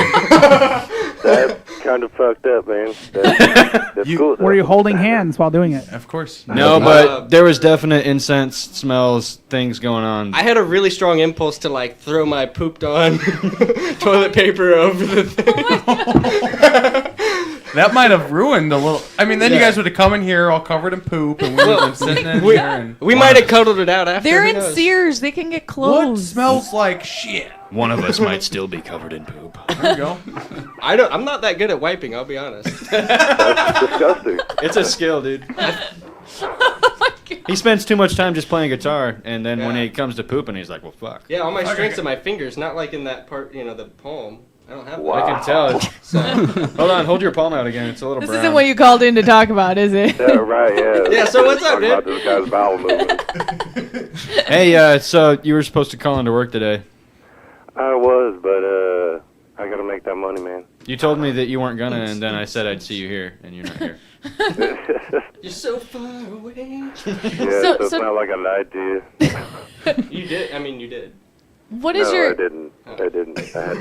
That's kind of fucked up, man. That's cool. Were you holding hands while doing it? Of course. No, but there was definite incense smells, things going on. I had a really strong impulse to like throw my pooped on toilet paper over the thing. That might have ruined a little. I mean, then you Yeah. guys would have come in here all covered in poop, and we would have been sitting in here. And We might have cuddled it out after. They're who in knows? Sears. They can get What clothes. smells like shit? One of us might still be covered in poop. There you go. I'm not that good at wiping. I'll be honest. That's disgusting. It's a skill, dude. He spends too much time just playing guitar, and then when Yeah. he comes to pooping, he's like, "Well, fuck." Yeah, all my strength's in my fingers, not like in that part. You know, the palm. I don't have. I can tell. So. Hold on, hold your palm out again. It's a little This brown. isn't what you called in to talk about, is it? Yeah, right, yeah. Yeah, so what's up, Talking about dude? this guy's bowel movement. Hey, so you were supposed to call into work today. I was, but I gotta make that money, man. You told me that you weren't gonna, and then I said I'd see you here, and you're not here. You're so far away. Yeah, So- it's so- not like I lied to you. You did. I mean, you did. What is No, your I didn't. I didn't. I had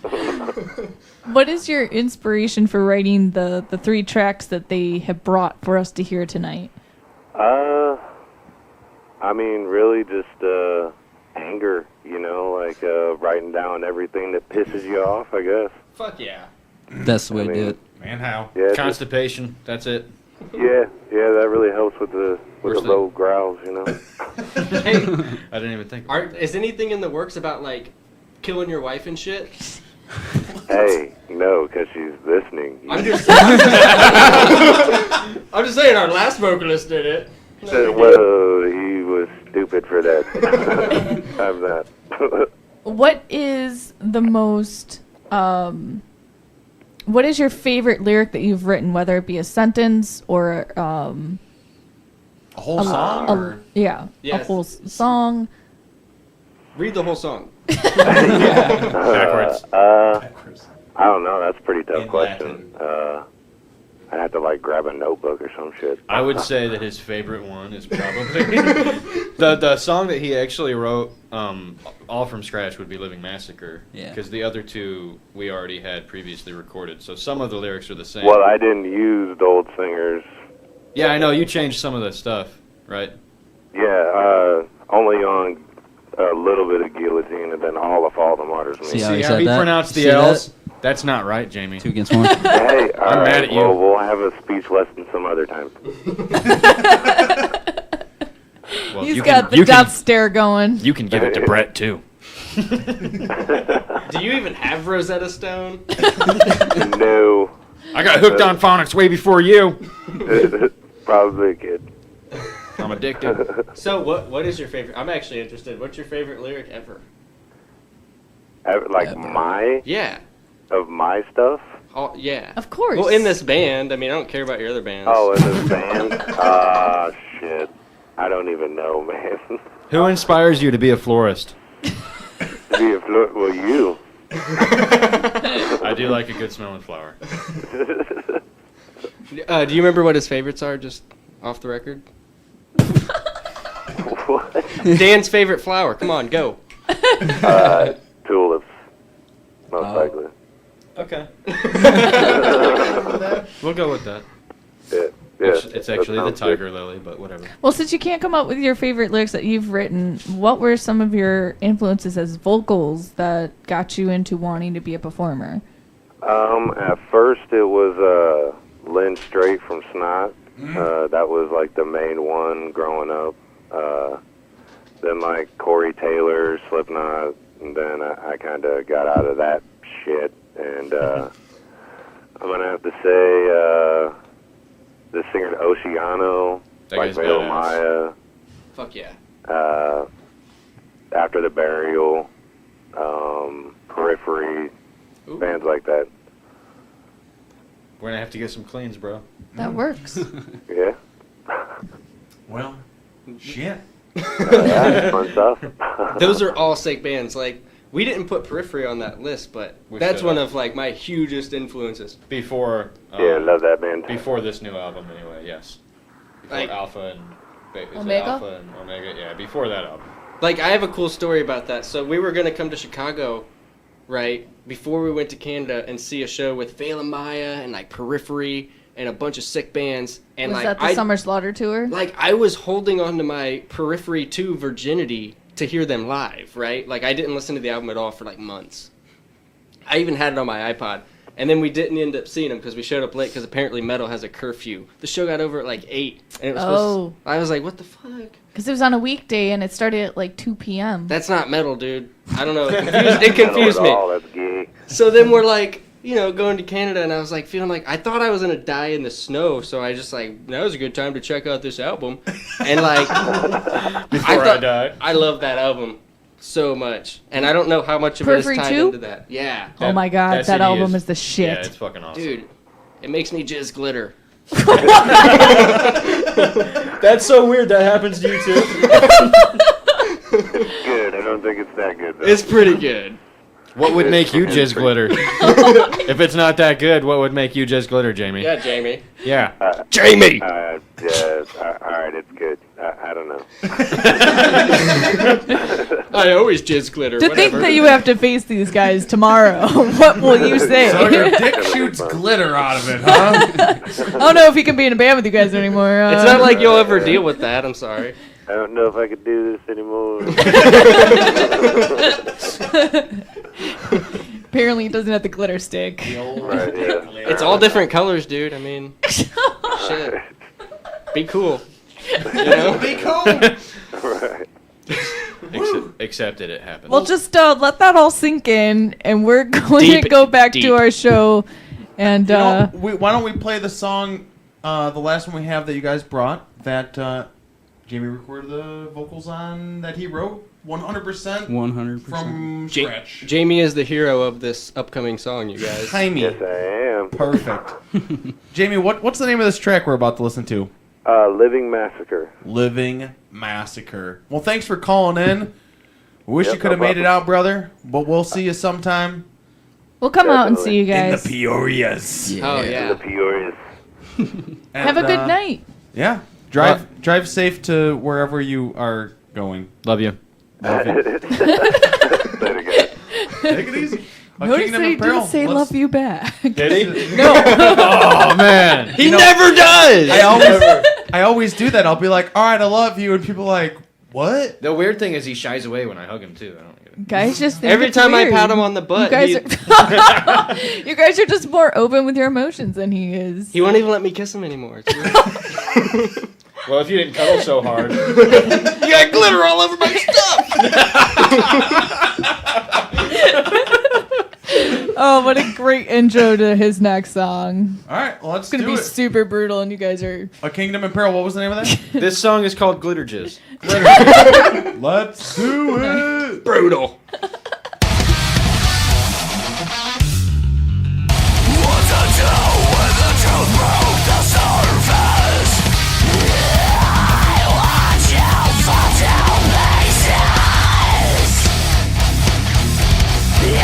to. What is your inspiration for writing the 3 tracks that they have brought for us to hear tonight? I mean, really just anger, you know, like writing down everything that pisses you off, I guess. Fuck yeah. That's the way to do it. Man, how? Yeah, just- Constipation. That's it. yeah, that really helps with the Where's the- low growls, you know. Hey, I didn't even think. is anything in the works about like killing your wife and shit? Hey, no, because she's listening. I'm just. I'm just saying, our last vocalist did it. Well, he was stupid for that. I'm not. What is the most what is your favorite lyric that you've written, whether it be a sentence or A whole song? or? yeah, Yes. a whole song? Read the whole song. Backwards. I don't know. That's a pretty tough In question. I'd have to like grab a notebook or some shit. I would say that his favorite one is probably the song that he actually wrote all from scratch would be Living Massacre. Yeah. Because the other two we already had previously recorded. So some of the lyrics are the same. Well, I didn't use the old singers. Yeah, I know. You changed some of the stuff, right? Yeah, only on a little bit of Guillotine and then all of Fall the Martyrs. See See how he how said he that? pronounced the See L's? That's not right, Jamie. 2 against 1. Hey, I'm mad at you. Well, we'll have a speech lesson some other time. Well, He's you got can, the death stare going. You can give it to Brett, too. Do you even have Rosetta Stone? No. I got hooked on phonics way before you. Probably a kid. I'm addicted. So what is your favorite? I'm actually interested. What's your favorite lyric ever? Like my Yeah. of my stuff. Oh yeah. Of course. Well, in this band, I mean, I don't care about your other bands. Oh, in this band? Shit. I don't even know, man. Who inspires you to be a florist? Well, you. I do like a good smelling flower. Do you remember what his favorites are, just off the record? What? Dan's favorite flower. Come on, go. Tulips. Most likely. Okay. We'll go with that. Yeah. It's actually the tiger lily, but whatever. Well, since you can't come up with your favorite lyrics that you've written, what were some of your influences as vocals that got you into wanting to be a performer? At first it was Lynn Straight from Snot. That was like the main one growing up. Then like Corey Taylor, Slipknot, and then I kind of got out of that shit. And I'm gonna have to say the singer Oceano, That like guy's Veil badass. Maya. Fuck yeah. After the Burial, Periphery, bands like that. We're gonna have to get some cleans, bro. That works. Yeah. Well, shit. Yeah, fun stuff. Those are all sick bands. Like, we didn't put Periphery on that list, but We that's should one have. of like my hugest influences. Before. Yeah, love that band. Before this new album, anyway. Yes. Before Like- Alpha and is it Omega? Alpha and Omega. Yeah, before that album. Like, I have a cool story about that. So we were gonna come to Chicago, right, before we went to Canada and see a show with Veil Maya and like Periphery and a bunch of sick bands. And Was like that the Summer Slaughter tour? Like, I was holding on to my Periphery 2 virginity to hear them live, right? Like, I didn't listen to the album at all for like months. I even had it on my iPod. And then we didn't end up seeing them because we showed up late because apparently metal has a curfew. The show got over at like 8. And it was supposed to, I was like, what the fuck? Because it was on a weekday and it started at like 2 p.m. That's not metal, dude. I don't know. It confused me. Metal at all, that's gay. So then we're like, you know, going to Canada, and I was like feeling like I thought I was gonna die in the snow. So I just like, that was a good time to check out this album. And like, Before I died. I love that album so much, and I don't know how much of it is Periphery tied 2? into that. Yeah. Oh my god, that CD album is the shit. Yeah, it's fucking awesome. Dude, it makes me jizz glitter. That's so weird. That happens to you too. Good. I don't think it's that good though. It's pretty good. What would make you jizz glitter? If it's not that good, what would make you jizz glitter, Jamie? Yeah, Jamie. Yeah. Jamie! Yeah, alright, it's good. I don't know. I always jizz glitter. To whatever. think that you have to face these guys tomorrow, what will you say? So your dick shoots glitter out of it, huh? I don't know if he can be in a band with you guys anymore. It's not like you'll ever deal with that. I'm sorry. I don't know if I could do this anymore. Apparently, he doesn't have the glitter stick. Right, yeah. It's all different colors, dude. I mean, shit. Be cool. You know? Be cool. Right. Except that it happened. Well, just let that all sink in, and we're going to go back to our show. And You know, why don't we play the song, the last one we have that you guys brought, that Jamie recorded the vocals on, that he wrote 100%? 100%. From scratch. Jamie is the hero of this upcoming song, you guys. Jamie. Yes, I am. Perfect. Jamie, what's the name of this track we're about to listen to? Living Massacre. Living Massacre. Well, thanks for calling in. Wish Yep, you could have no made it out, brother, but we'll see you sometime. we'll come out and see you guys. In the Peorias. Oh, yeah. The Peorias. Have a good night. Yeah. Drive safe to wherever you are going. Love you. Love you. Later, guys. Take it easy. Notice that he didn't say love you back. Did he? No. Oh, man. He never does! I always do that. I'll be like, all right, I love you. And people are like, what? The weird thing is he shies away when I hug him, too. I don't get it. Guys just think Every it's time weird. I pat him on the butt, you guys are just more open with your emotions than he is. he won't even let me kiss him anymore. It's weird. Well, if you didn't cuddle so hard. You got glitter all over my stuff! Oh, what a great intro to his next song. All right, well, let's It's going to do be it. super brutal, and you guys are... A Kingdom in Peril. What was the name of that? This song is called Glitter Jizz. Let's do it. Brutal. You're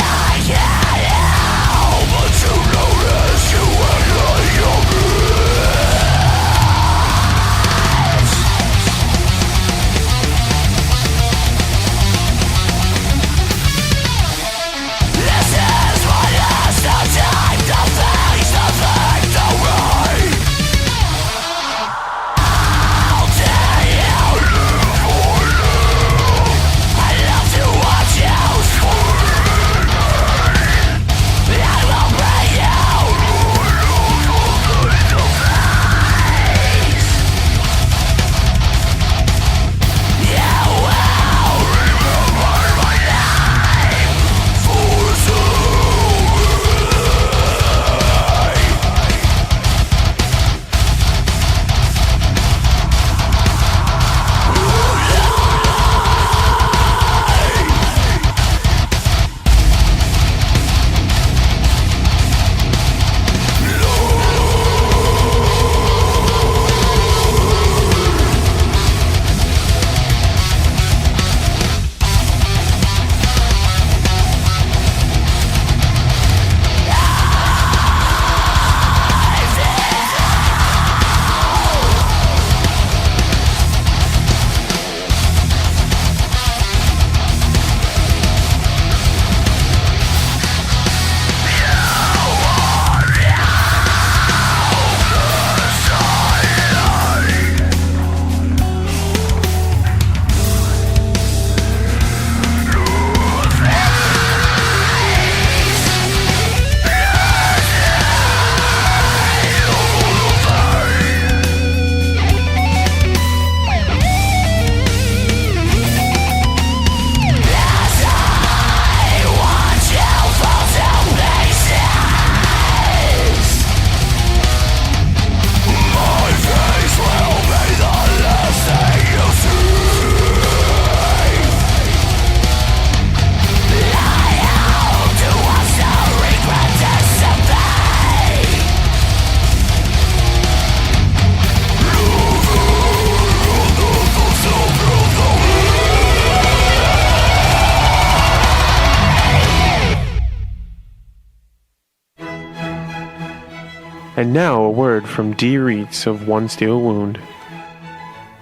And now a word from D. Reitz of One Steel Wound.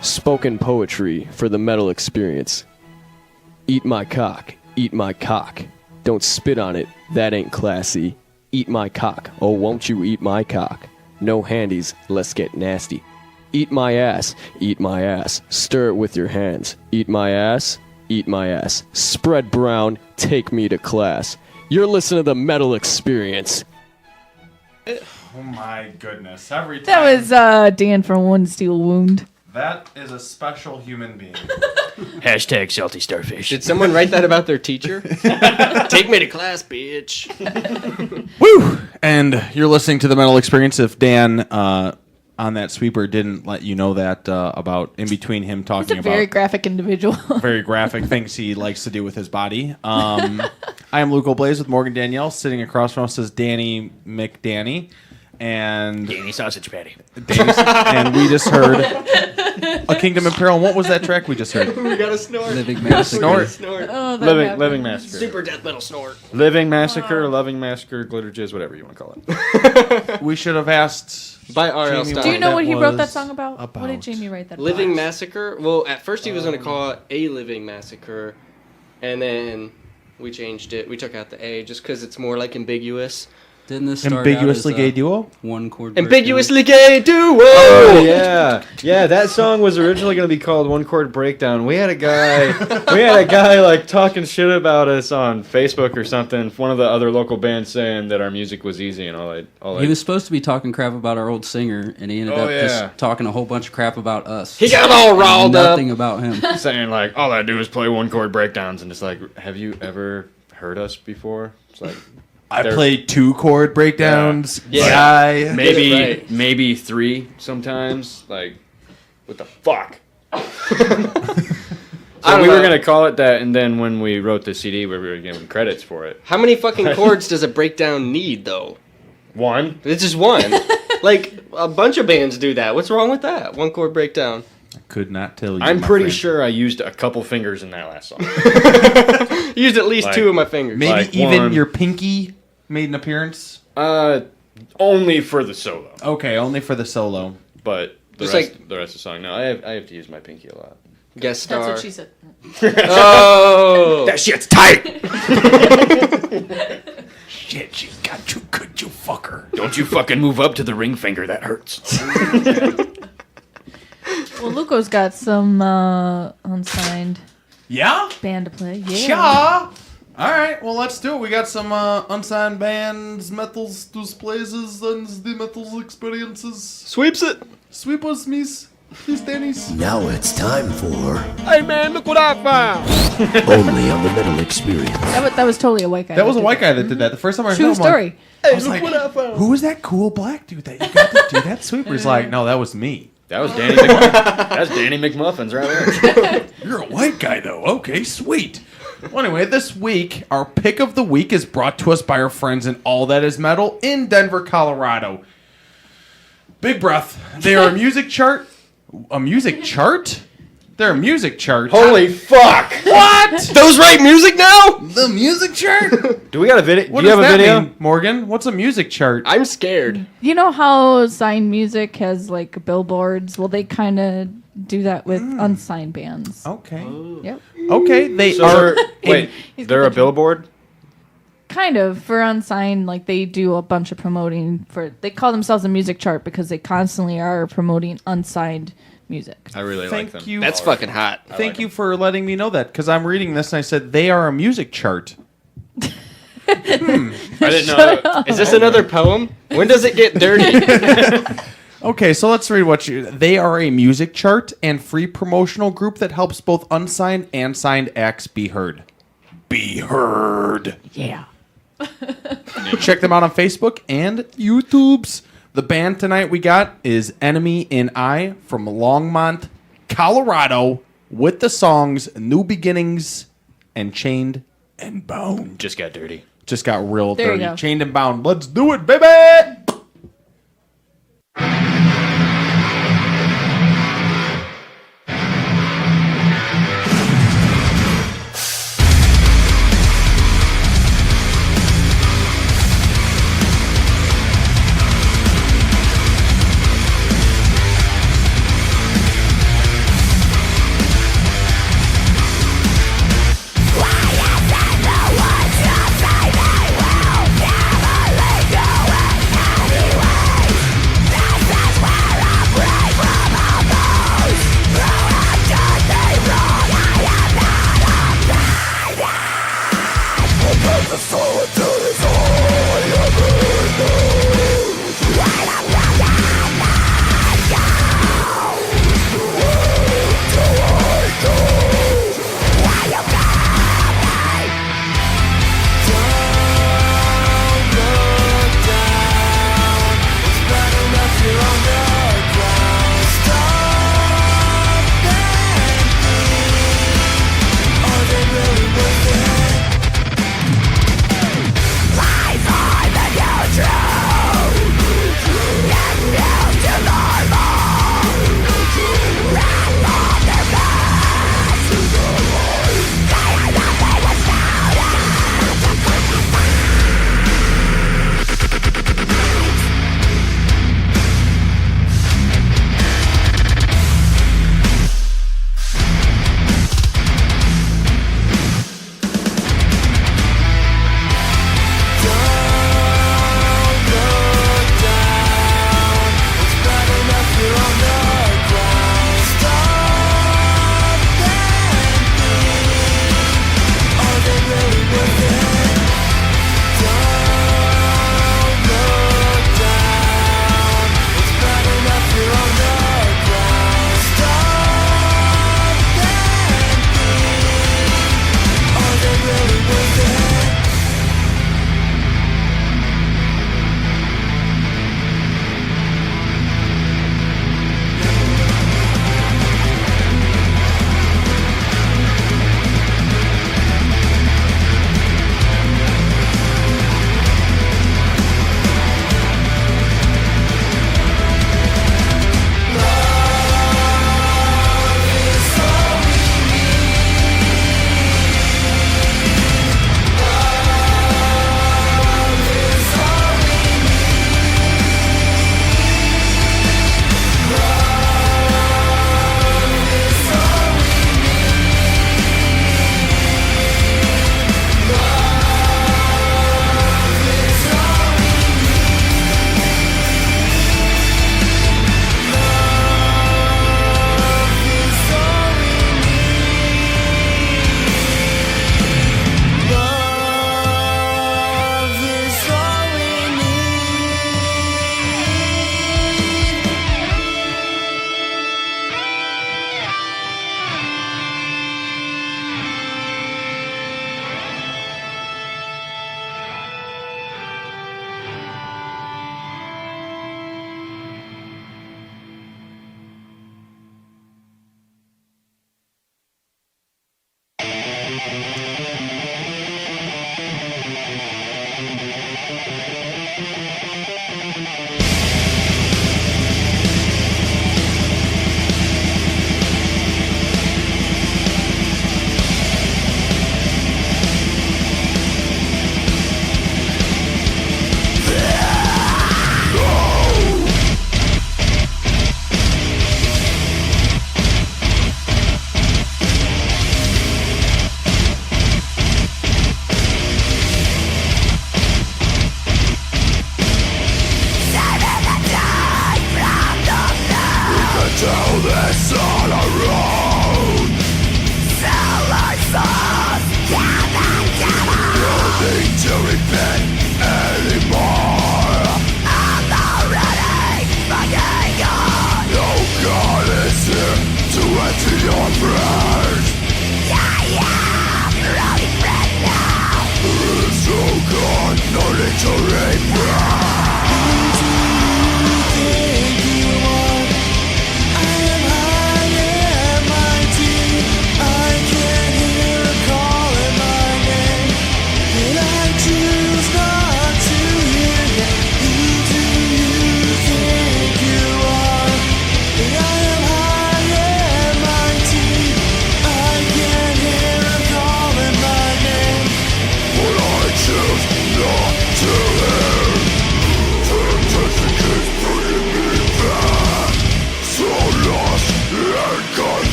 Spoken poetry for the metal experience. Eat my cock, eat my cock. Don't spit on it, that ain't classy. Eat my cock, oh won't you eat my cock. No handies, let's get nasty. Eat my ass, stir it with your hands. Eat my ass, spread brown, take me to class. You're listening to the metal experience. Oh my goodness. Every time. That was Dan from One Steel Wound. That is a special human being. Hashtag salty starfish. Did someone write that about their teacher? Take me to class, bitch. Woo! And you're listening to the Metal Experience. If Dan on that sweeper didn't let you know that about in between him talking He's a very graphic individual. very graphic things he likes to do with his body. I am Luke O'Blaze with Morgan Danielle. Sitting across from us is Danny McDanny. And Danny Sausage Patty. And we just heard A Kingdom in Peril. And what was that track we just heard? We got a snort. Living Massacre. Snort. Oh, that Living Massacre. Super death metal snort. Living Massacre, Loving Massacre, Glitter Jizz, whatever you want to call it. We should have asked by R.L. Jamie Stein. Do you know what he wrote that was song about? What did Jamie write that Living about? Massacre? Well, at first he was going to call it A Living Massacre, and then we changed it. We took out the A just because it's more like ambiguous. Didn't this start Ambiguously out as gay duo? One chord Ambiguously gay duo! Oh yeah, that song was originally going to be called One Chord Breakdown. We had a guy like talking shit about us on Facebook or something. One of the other local bands saying that our music was easy and all. He was supposed to be talking crap about our old singer, and he ended up just talking a whole bunch of crap about us. He got all riled up. Nothing about him. Saying like, all I do is play one chord breakdowns, and it's like, have you ever heard us before? It's like. I played 2 chord breakdowns. Yeah. Guy. Maybe 3 sometimes. Like, what the fuck? So we were gonna call it that, and then when we wrote the CD, we were giving credits for it. How many fucking chords does a breakdown need, though? 1. It's just 1. Like, a bunch of bands do that. What's wrong with that? 1 chord breakdown. I could not tell you. I'm my pretty friend. sure I used a couple fingers in that last song. Used at least 2 of my fingers. Maybe Like even one. your pinky made an appearance? Only for the solo. Okay, only for the solo. But the Just rest of the song, no, I have to use my pinky a lot. Guest star. That's what she said. Oh! That shit's tight! Shit, she's got too good, you fucker. Don't you fucking move up to the ring finger, that hurts. Well, Luco's got some unsigned Yeah? band to play. Yeah. Yeah. All right, well, let's do it. We got some unsigned bands, metals, those places, and the metals experiences. Sweeps it. Sweep us, miss. Please, Denny's. Now it's time for Hey man, look what I found! Only on the Metal Experience. That was totally a white guy. That was a did white guy that did that. The first time I heard True him, story. I was like, who was that cool black dude that you got to do that sweeper? He's like, no, that was me. That was Danny McMuffins. That's Danny McMuffins right there. You're a white guy, though. Okay, sweet. Well, anyway, this week, our pick of the week is brought to us by our friends in All That Is Metal in Denver, Colorado. Big breath. They are a music chart. A music chart? They're a music chart. Holy fuck! What? Those write music now? The music chart? Do we got a video? What Do you does have a that video? mean, Morgan? What's a music chart? I'm scared. You know how signed music has like billboards? Well, they kind of do that with unsigned bands. Okay. Yep. Okay, they So are. wait, He's they're got a the- billboard? Kind of for unsigned, like they do a bunch of promoting for. They call themselves a music chart because they constantly are promoting unsigned music. I really like them. Thank you. That's fucking hot. Thank you for letting me know that, because I'm reading this and I said they are a music chart. I didn't know. Is this another poem? When does it get dirty? Okay, so let's read what you. They are a music chart and free promotional group that helps both unsigned and signed acts be heard. Be heard. Yeah. Check them out on Facebook and YouTube's. The band tonight we got is Enemy in Eye from Longmont, Colorado, with the songs New Beginnings and Chained and Bound. Just got dirty. Just got real There you dirty. go. Chained and Bound. Let's do it, baby!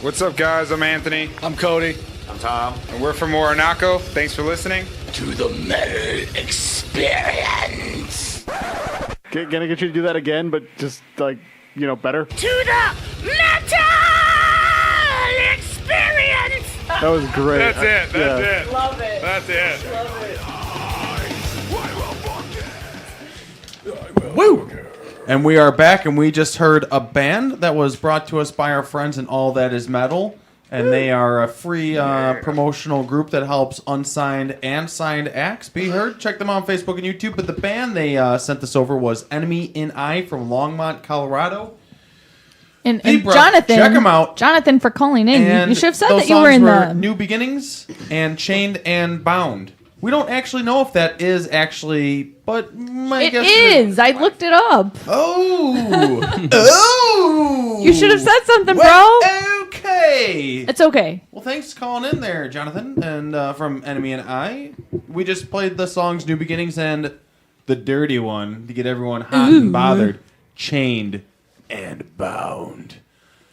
What's up, guys? I'm Anthony. I'm Cody. I'm Tom. And we're from Orinoco. Thanks for listening to the Metal Experience. Gonna get you to do that again, but just like, better. To the Metal Experience. That was great. That's it. That's it. Love it. That's it. Love it. Woo! And we are back, and we just heard a band that was brought to us by our friends in All That Is Metal, and they are a free promotional group that helps unsigned and signed acts be heard. Check them out on Facebook and YouTube. But the band they sent this over was Enemy in I from Longmont, Colorado. And Bro, Jonathan, check them out. Jonathan, for calling in. And You should have said those that you were songs in the New Beginnings and Chained and Bound. We don't actually know if that is actually, but my guess is. I looked it up. Oh. Oh. You should have said something, well, bro. Okay. It's okay. Well, thanks for calling in there, Jonathan. And from Enemy and I, we just played the songs New Beginnings and the dirty one to get everyone hot and bothered. Chained and Bound.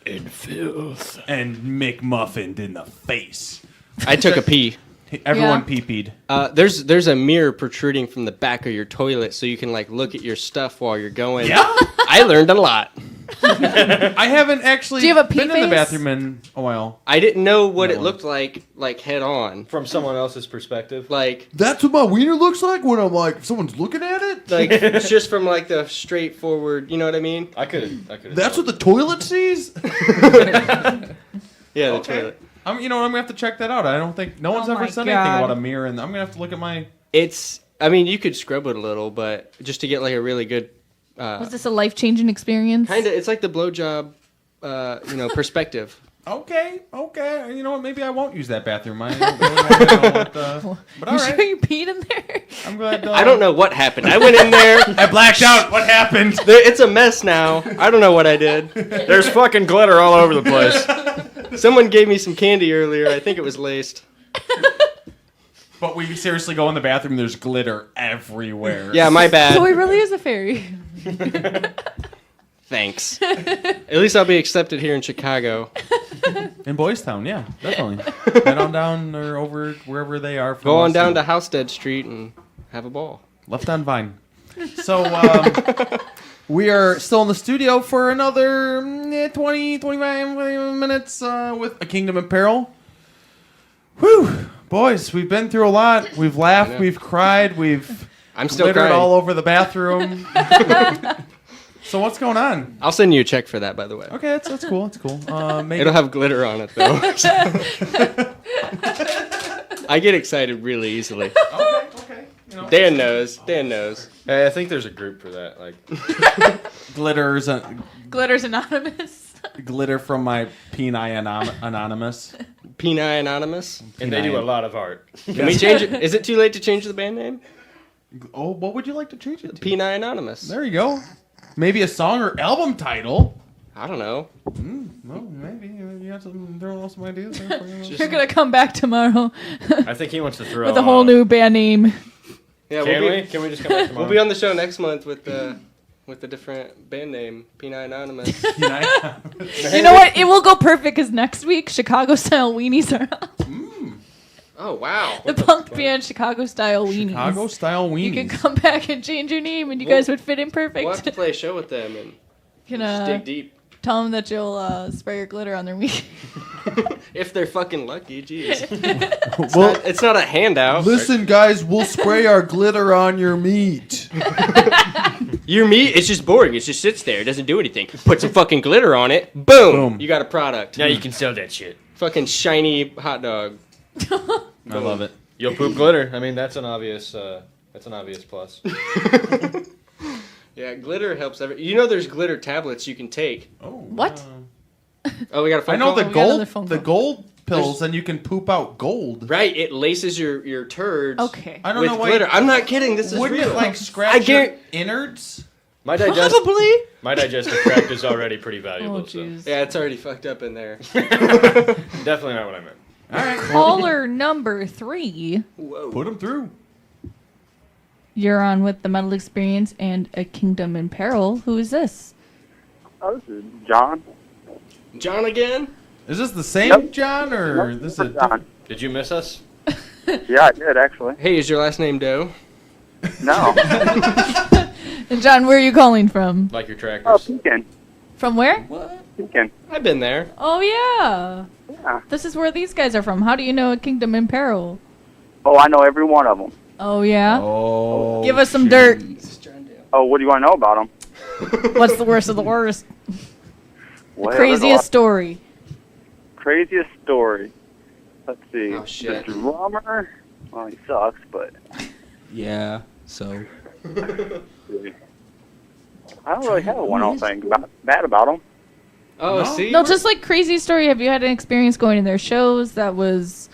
In filth. And McMuffined in the face. I took a pee. Everyone pee-peed. There's a mirror protruding from the back of your toilet so you can look at your stuff while you're going. Yeah. I learned a lot. I haven't actually Do you have a pee been in the face? bathroom in a while. I didn't know what No it one. looked like head on. From someone else's perspective. Like, That's what my wiener looks like when I'm like, if someone's looking at it? like it's just from like the straightforward, you know what I mean? I could. That's what the toilet sees? Yeah, the Okay. toilet. I'm gonna have to check that out. I don't think no one's Oh ever my said God. anything about a mirror, and I'm gonna have to look at my. I mean, you could scrub it a little, but just to get like a really good. Was this a life-changing experience? Kind of, it's like the blowjob, perspective. Okay. You know what? Maybe I won't use that bathroom. I don't really want to know what the. But all You right. sure you peed in there? I'm glad. I don't know what happened. I went in there. I blacked out. What happened? It's a mess now. I don't know what I did. There's fucking glitter all over the place. Someone gave me some candy earlier. I think it was laced. But we seriously go in the bathroom. There's glitter everywhere. Yeah, my bad. So he really is a fairy. Thanks. At least I'll be accepted here in Chicago. In Boys Town, yeah, definitely. Head on down or over wherever they are. Go on down to Housestead Street and have a ball. Left on Vine. So we are still in the studio for another 20, 25 minutes with A Kingdom in Peril. Whew. Boys, we've been through a lot. We've laughed, we've cried, I'm still glittered crying. all over the bathroom. So what's going on? I'll send you a check for that, by the way. Okay, that's cool. That's cool. Maybe It'll have glitter on it, though. I get excited really easily. Okay. Dan knows. Dan knows. Hey, I think there's a group for that. Like, Glitter's Glitter's Anonymous. glitter from my Peni Anonymous. Peni Anonymous. and they do a lot of art. Can we change it? Is it too late to change the band name? Oh, what would you like to change it to? Peni Anonymous. There you go. Maybe a song or album title. I don't know. Well, maybe you have some throw some ideas. There for you. You're gonna come back tomorrow I think he wants to throw with a whole new band name. Yeah, Can we just come back tomorrow? We'll be on the show next month with the different band name, Peni Anonymous. You know what? It will go perfect because next week Chicago style weenies are up. Oh wow! The punk band Chicago style weenies. Chicago style weenies. You can come back and change your name, and you guys would fit in perfect. We'll have to play a show with them and You just can dig deep. tell them that you'll spray your glitter on their weed. If they're fucking lucky, jeez. Well, It's not a handout. listen, guys, we'll spray our glitter on your meat. Your meat, it's just boring. It just sits there. It doesn't do anything. Put some fucking glitter on it. Boom. You got a product. Now you can sell that shit. Fucking shiny hot dog. I love it. You'll poop glitter. I mean, that's an obvious plus. Yeah, glitter helps. You know, there's glitter tablets you can take. Oh, What? Oh, we got a phone I know call? the gold pills, and you can poop out gold. Right, it laces your turds. Okay. I don't with know why. glitter. I'm not kidding. This is Wouldn't real. it like scratch your innards? My digestive tract is already pretty valuable. Oh, jeez. Yeah, it's already fucked up in there. Definitely not what I meant. All right. Caller number 3. Whoa. Put them through. You're on with the Metal Experience and A Kingdom in Peril. Who is this? Oh, this is John. John again? Is this the same Nope. John or this is? John. Did you miss us? Yeah, I did actually. Hey, is your last name Doe? No. And John, where are you calling from? Like your Oh, tractors. Pekin. From where? Pekin. I've been there. Oh, yeah. Yeah. This is where these guys are from. How do you know A Kingdom in Peril? Oh, I know every one of them. Oh, yeah? Oh. Give us some dirt. Oh, what do you want to know about them? What's the worst of the worst? Well, there's a Craziest lot- story. Craziest story. Let's see. Oh, shit. The drummer. Well, he sucks, but Yeah, so. I don't really have one. I don't think bad about him. Oh, see? No, just like crazy story. Have you had an experience going to their shows that was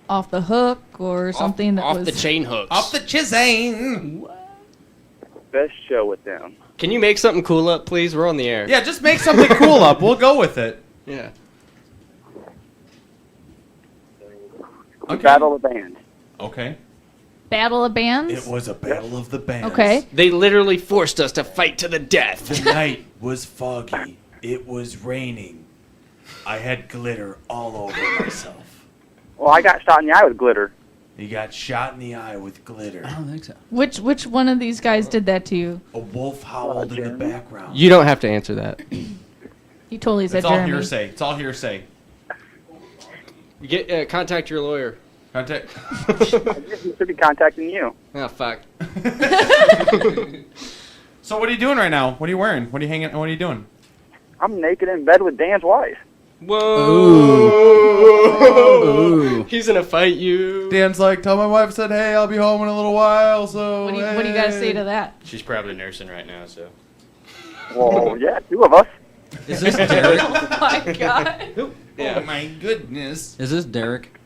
off the hook or something that off was the chain hooks. Off the chisane. Best show with them. Can you make something cool up, please? We're on the air. Yeah, just make something cool up. We'll go with it. Yeah. Okay. Battle of the Band. Okay. Battle of Bands? It was a battle of the bands. Okay. They literally forced us to fight to the death. The night was foggy. It was raining. I had glitter all over myself. Well, I got shot in the eye with glitter. He got shot in the eye with glitter. I don't think so. Which one of these guys did that to you? A wolf howled in the background. You don't have to answer that. He totally said It's all Jeremy. hearsay. It's all hearsay. Get contact your lawyer. Contact. He should be contacting you. Oh fuck. So what are you doing right now? What are you wearing? What are you hanging? What are you doing? I'm naked in bed with Dan's wife. Whoa! He's gonna fight you. Dan's like, tell my wife said, hey, I'll be home in a little while. So What do you got to say to that? She's probably nursing right now, so. Well, yeah, two of us. Is this Derek? Oh my god. Yeah. Oh my goodness. Is this Derek?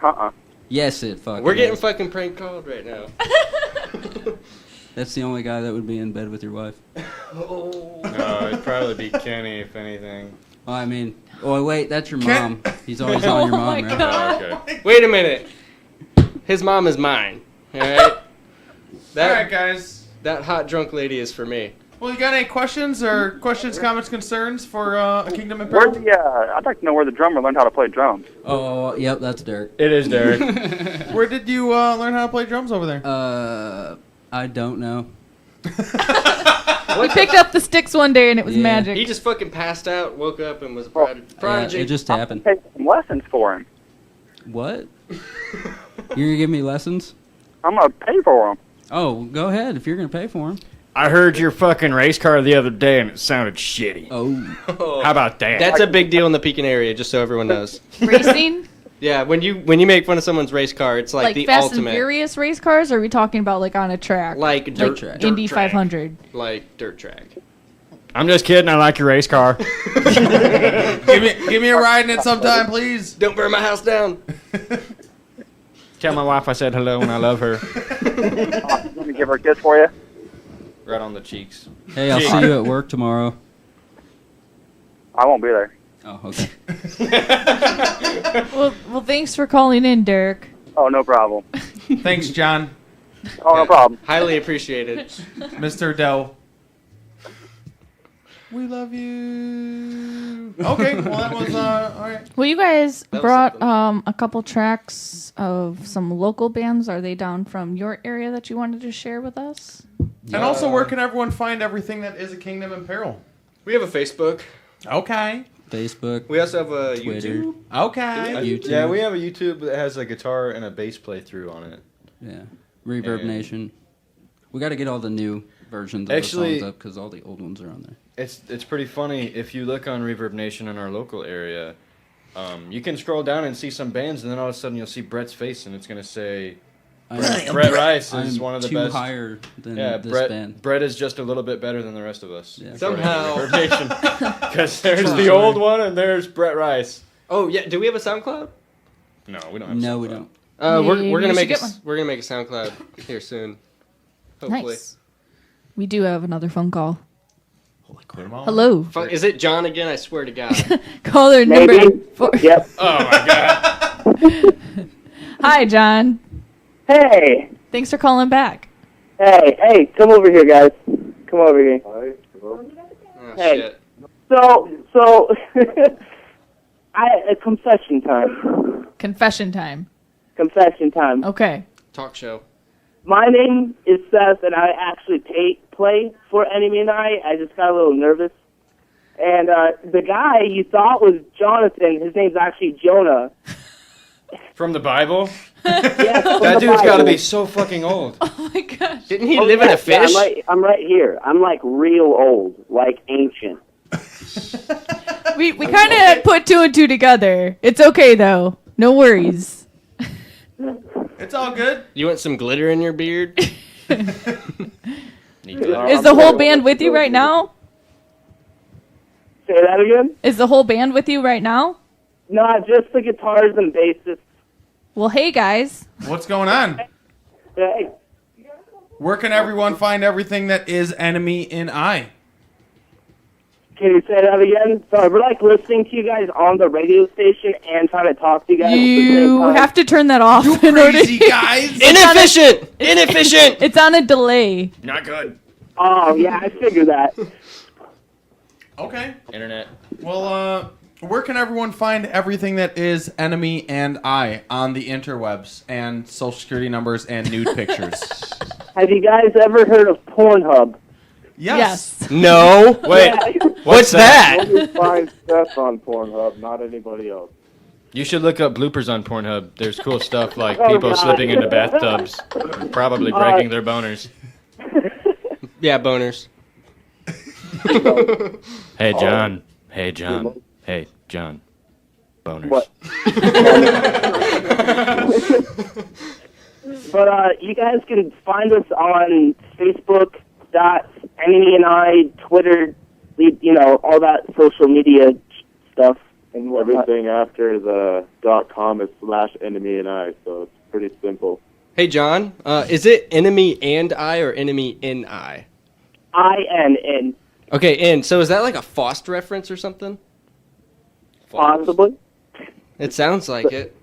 Uh-uh. Yes, it fucking We're getting is. fucking prank called right now. That's the only guy that would be in bed with your wife. Oh. No, it'd probably be Kenny, if anything. Well, I mean, oh wait, that's your mom. He's always on your mom, right? Oh, okay. Wait a minute. His mom is mine. All right. All right, guys. That hot drunk lady is for me. Well, you got any questions, comments, concerns for A Kingdom in Where's Peril? the, I'd like to know where the drummer learned how to play drums. Oh, yep, that's Derek. It is Derek. Where did you learn how to play drums over there? I don't know. We picked up the sticks one day and it was Yeah. magic. He just fucking passed out, woke up, and was a prodigy. Yeah, it just happened. Take some lessons for him. What? You're gonna give me lessons? I'm gonna pay for them. Oh, go ahead if you're gonna pay for them. I heard your fucking race car the other day and it sounded shitty. Oh. How about that? That's a big deal in the Pekin area, just so everyone knows. Racing? Yeah, when you make fun of someone's race car, it's like the Fast ultimate. and Furious race cars, or are we talking about like on a track? Like dirt like track. Indy Dirt track. 500. Like dirt track. I'm just kidding. I like your race car. give me a ride in it sometime, please. Don't burn my house down. Tell my wife I said hello and I love her. Let me give her a kiss for you. Right on the cheeks. Hey, I'll see you at work tomorrow. I won't be there. Oh, okay. Well, thanks for calling in, Derek. Oh, no problem. Thanks, John. Oh, no problem. Highly appreciated. Mr. Doe. We love you. Okay, well that was all right. Well, you guys That was brought something. a couple tracks of some local bands. Are they down from your area that you wanted to share with us? And also, where can everyone find everything that is A Kingdom in Peril? We have a Facebook. Okay. Facebook. We also have a Twitter. YouTube. Okay. YouTube. Yeah, we have a YouTube that has a guitar and a bass playthrough on it. Yeah. Reverb And- Nation. We got to get all the new versions of Actually- the songs up because all the old ones are on there. It's pretty funny. If you look on Reverb Nation in our local area, you can scroll down and see some bands, and then all of a sudden you'll see Brett's face, and it's going to say Brett Rice is one of the too best. higher than Yeah, this band. Brett is just a little bit better than the rest of us. Yeah. Somehow. Because there's the old one and there's Brett Rice. Oh yeah, do we have a SoundCloud? No, we don't have No, SoundCloud. we don't. We're Maybe gonna you make should a get one. we're gonna make a SoundCloud here soon. Hopefully. Nice. We do have another phone call. Put 'em on. Hello. Fuck, is it John again? I swear to God. Caller number Maybe. 4. Yep. Oh my god. Hi, John. Hey, Thanks for calling back. hey, come over here, guys. Come over here. Oh, Hey. shit. So, confession time. Confession time. Confession time. Okay. Talk show. My name is Seth, and I actually play for Enemy and I just got a little nervous. And the guy you thought was Jonathan, his name's actually Jonah. From the Bible? Yeah, That dude's got to be so fucking old. Oh my gosh. Didn't he live in a fish? Yeah, I'm right here. I'm like real old, like ancient. We kind of put 2 and 2 together. It's okay though. No worries. It's all good. You want some glitter in your beard? Is the whole band with you right now? Say that again? Is the whole band with you right now? No, just the guitars and bassists. Well, hey guys. We's going on? Hey, Where can everyone find everything that is Enemy in I? can you say that again? Sorry, we're like listening to you guys on the radio station and trying to talk to you guys at the same You time. have to turn that off. You crazy guys. Inefficient! Inefficient! It's on a delay. Not good. Oh, yeah, I figured that. Okay. Internet. Well, Where can everyone find everything that is Enemy and I on the interwebs and social security numbers and nude pictures? Have you guys ever heard of Pornhub? Yes. No. Wait. What's that? Only find Seth on Pornhub, not anybody else. You should look up bloopers on Pornhub. There's cool stuff like Oh, people God. slipping into bathtubs, probably breaking their boners. Yeah, boners. Hey, John. Hey, John. Hey, John. Boners. What? But you guys can find us on Facebook.Enemy and I, Twitter, all that social media stuff. And everything after the .com is /enemy and I, so it's pretty simple. Hey, John. Is it Enemy and I or Enemy in I? INN. Okay, in. So is that like a Faust reference or something? Possibly. It sounds like it.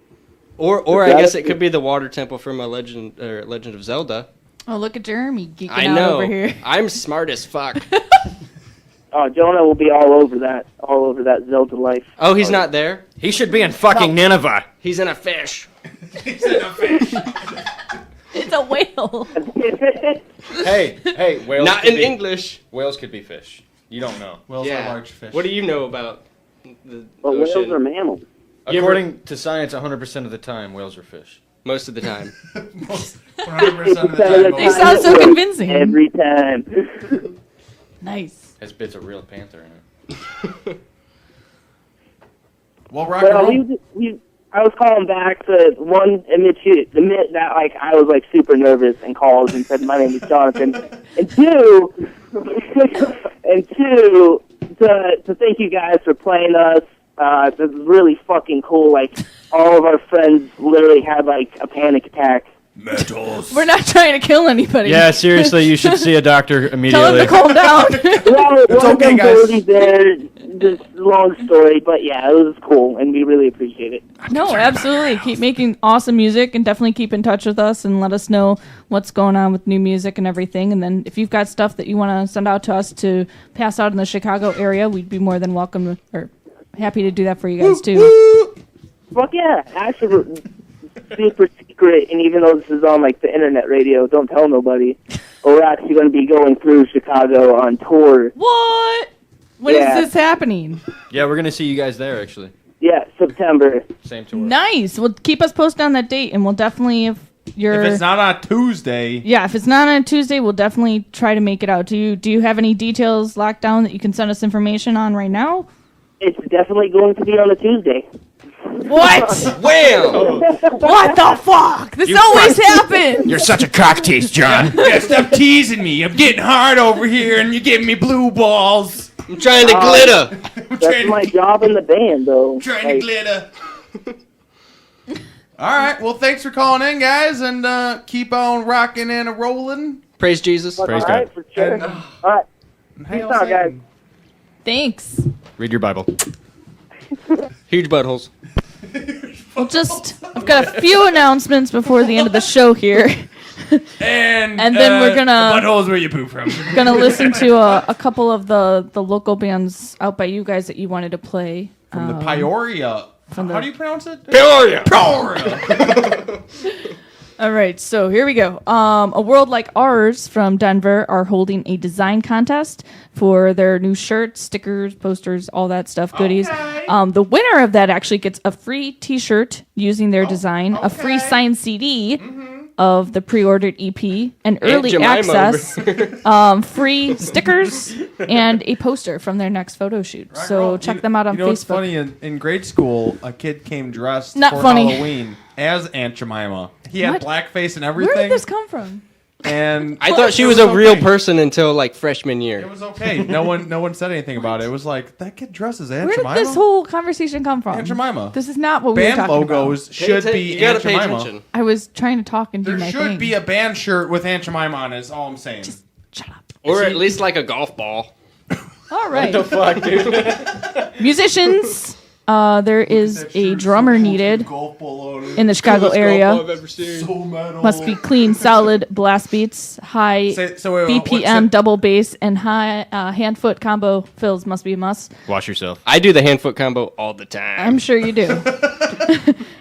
Or I guess it could be the water temple from a Legend of Zelda. Oh, look at Jeremy geeking I out know. over here. I'm smart as fuck. Jonah will be all over that Zelda life. Oh, he's not there? He should be in fucking Nineveh. He's in a fish. It's a whale. Hey, whales. Not could in be- English. Whales could be fish. You don't know. Whales are large fish. What do you know about the Well, whales ocean? are mammals. According to science, 100% of the time, whales are fish. Most of the time. 100% of the time. They sound so convincing. Every time. Nice. Has bits of real panther in it. Well, rock and roll. I was calling back to admit that I was super nervous and called and said my name is Jonathan, and two, to thank you guys for playing us. This is really fucking cool. All of our friends literally had a panic attack. Metals. We're not trying to kill anybody. Yeah, seriously, you should see a doctor Tell him immediately. to calm down. Well, It's one okay, of them guys. already there. Just long story, but yeah, it was cool, and we really appreciate it. No, absolutely. Keep making awesome music and definitely keep in touch with us and let us know what's going on with new music and everything. And then if you've got stuff that you want to send out to us to pass out in the Chicago area, we'd be more than welcome or happy to do that for you guys too. Fuck yeah, actually, super secret, and even though this is on the internet radio, don't tell nobody. But we're actually going to be going through Chicago on tour. What? When is Yeah. this happening? Yeah, we're gonna see you guys there actually. Yeah, September. Same tour. Nice. Well, keep us posted on that date, and we'll definitely, if it's not on Tuesday. Yeah, if it's not on a Tuesday, we'll definitely try to make it out. Do you have any details locked down that you can send us information on right now? It's definitely going to be on a Tuesday. What? Wham! What the fuck? This always happens. You're such a cock tease, John. Yeah, stop teasing me. I'm getting hard over here, and you're giving me blue balls. I'm trying to glitter. That's my job in the band, though. Trying to glitter. All right. Well, thanks for calling in, guys, and keep on rocking and rolling. Praise Jesus. Praise All God. right, for sure. And, All right. Peace out, guys. Thanks. Read your Bible. Huge buttholes. Well, I've got a few announcements before the end of the show here. And then we're gonna the buttholes where you poop from. gonna listen to a couple of the local bands out by you guys that you wanted to play. From the Peoria. from the- How do you pronounce it? Peoria. Peoria. All right, so here we go. A World Like Ours from Denver are holding a design contest for their new shirts, stickers, posters, all that stuff, goodies. Okay. The winner of that actually gets a free T-shirt using their design, a free signed CD of the pre-ordered EP, an early Jemima access, free stickers, and a poster from their next photo shoot. So check them out on You know what's Facebook. funny? In grade school, a kid came dressed Not for funny. Halloween as Aunt Jemima. He had What? blackface and Where everything. did this come from? And I thought she it was a real okay. person until freshman year. It was okay. No one said anything about it. It was like, that kid dresses Aunt Where did Jemima. this whole conversation come from? Aunt Jemima. This is not what we were Band talking logos about. should be You gotta Aunt pay Jemima. attention. I was trying to talk and do There my should thing. be a band shirt with Aunt Jemima on it, is all I'm saying. Shut up. Or at least a golf ball. All right. What the fuck, dude? Musicians, There is a drummer needed in the Chicago area. Must be clean, solid blast beats, high BPM double bass, and high hand-foot combo fills must be a must. Wash yourself. I do the hand-foot combo all the time. I'm sure you do.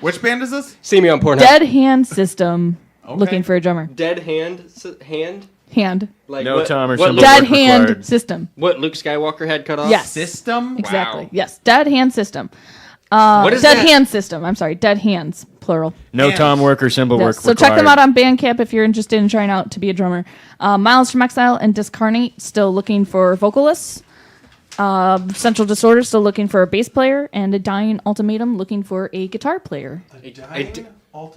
Which band is this? See me on Pornhub. Dead Hand System. Looking for a drummer. Dead hand? Hand. Like no time or Dead symbol Hand required. System. What Luke Skywalker had cut off? Yes. System? Exactly. Wow. Yes. Dead Hand System. What is Dead that? Hand System. I'm sorry. Dead Hands, plural. No tom work or symbol work So required. check them out on Bandcamp if you're interested in trying out to be a drummer. Miles from Exile and Discarnate still looking for vocalists. Central Disorder still looking for a bass player, and a Dying Ultimatum looking for a guitar player.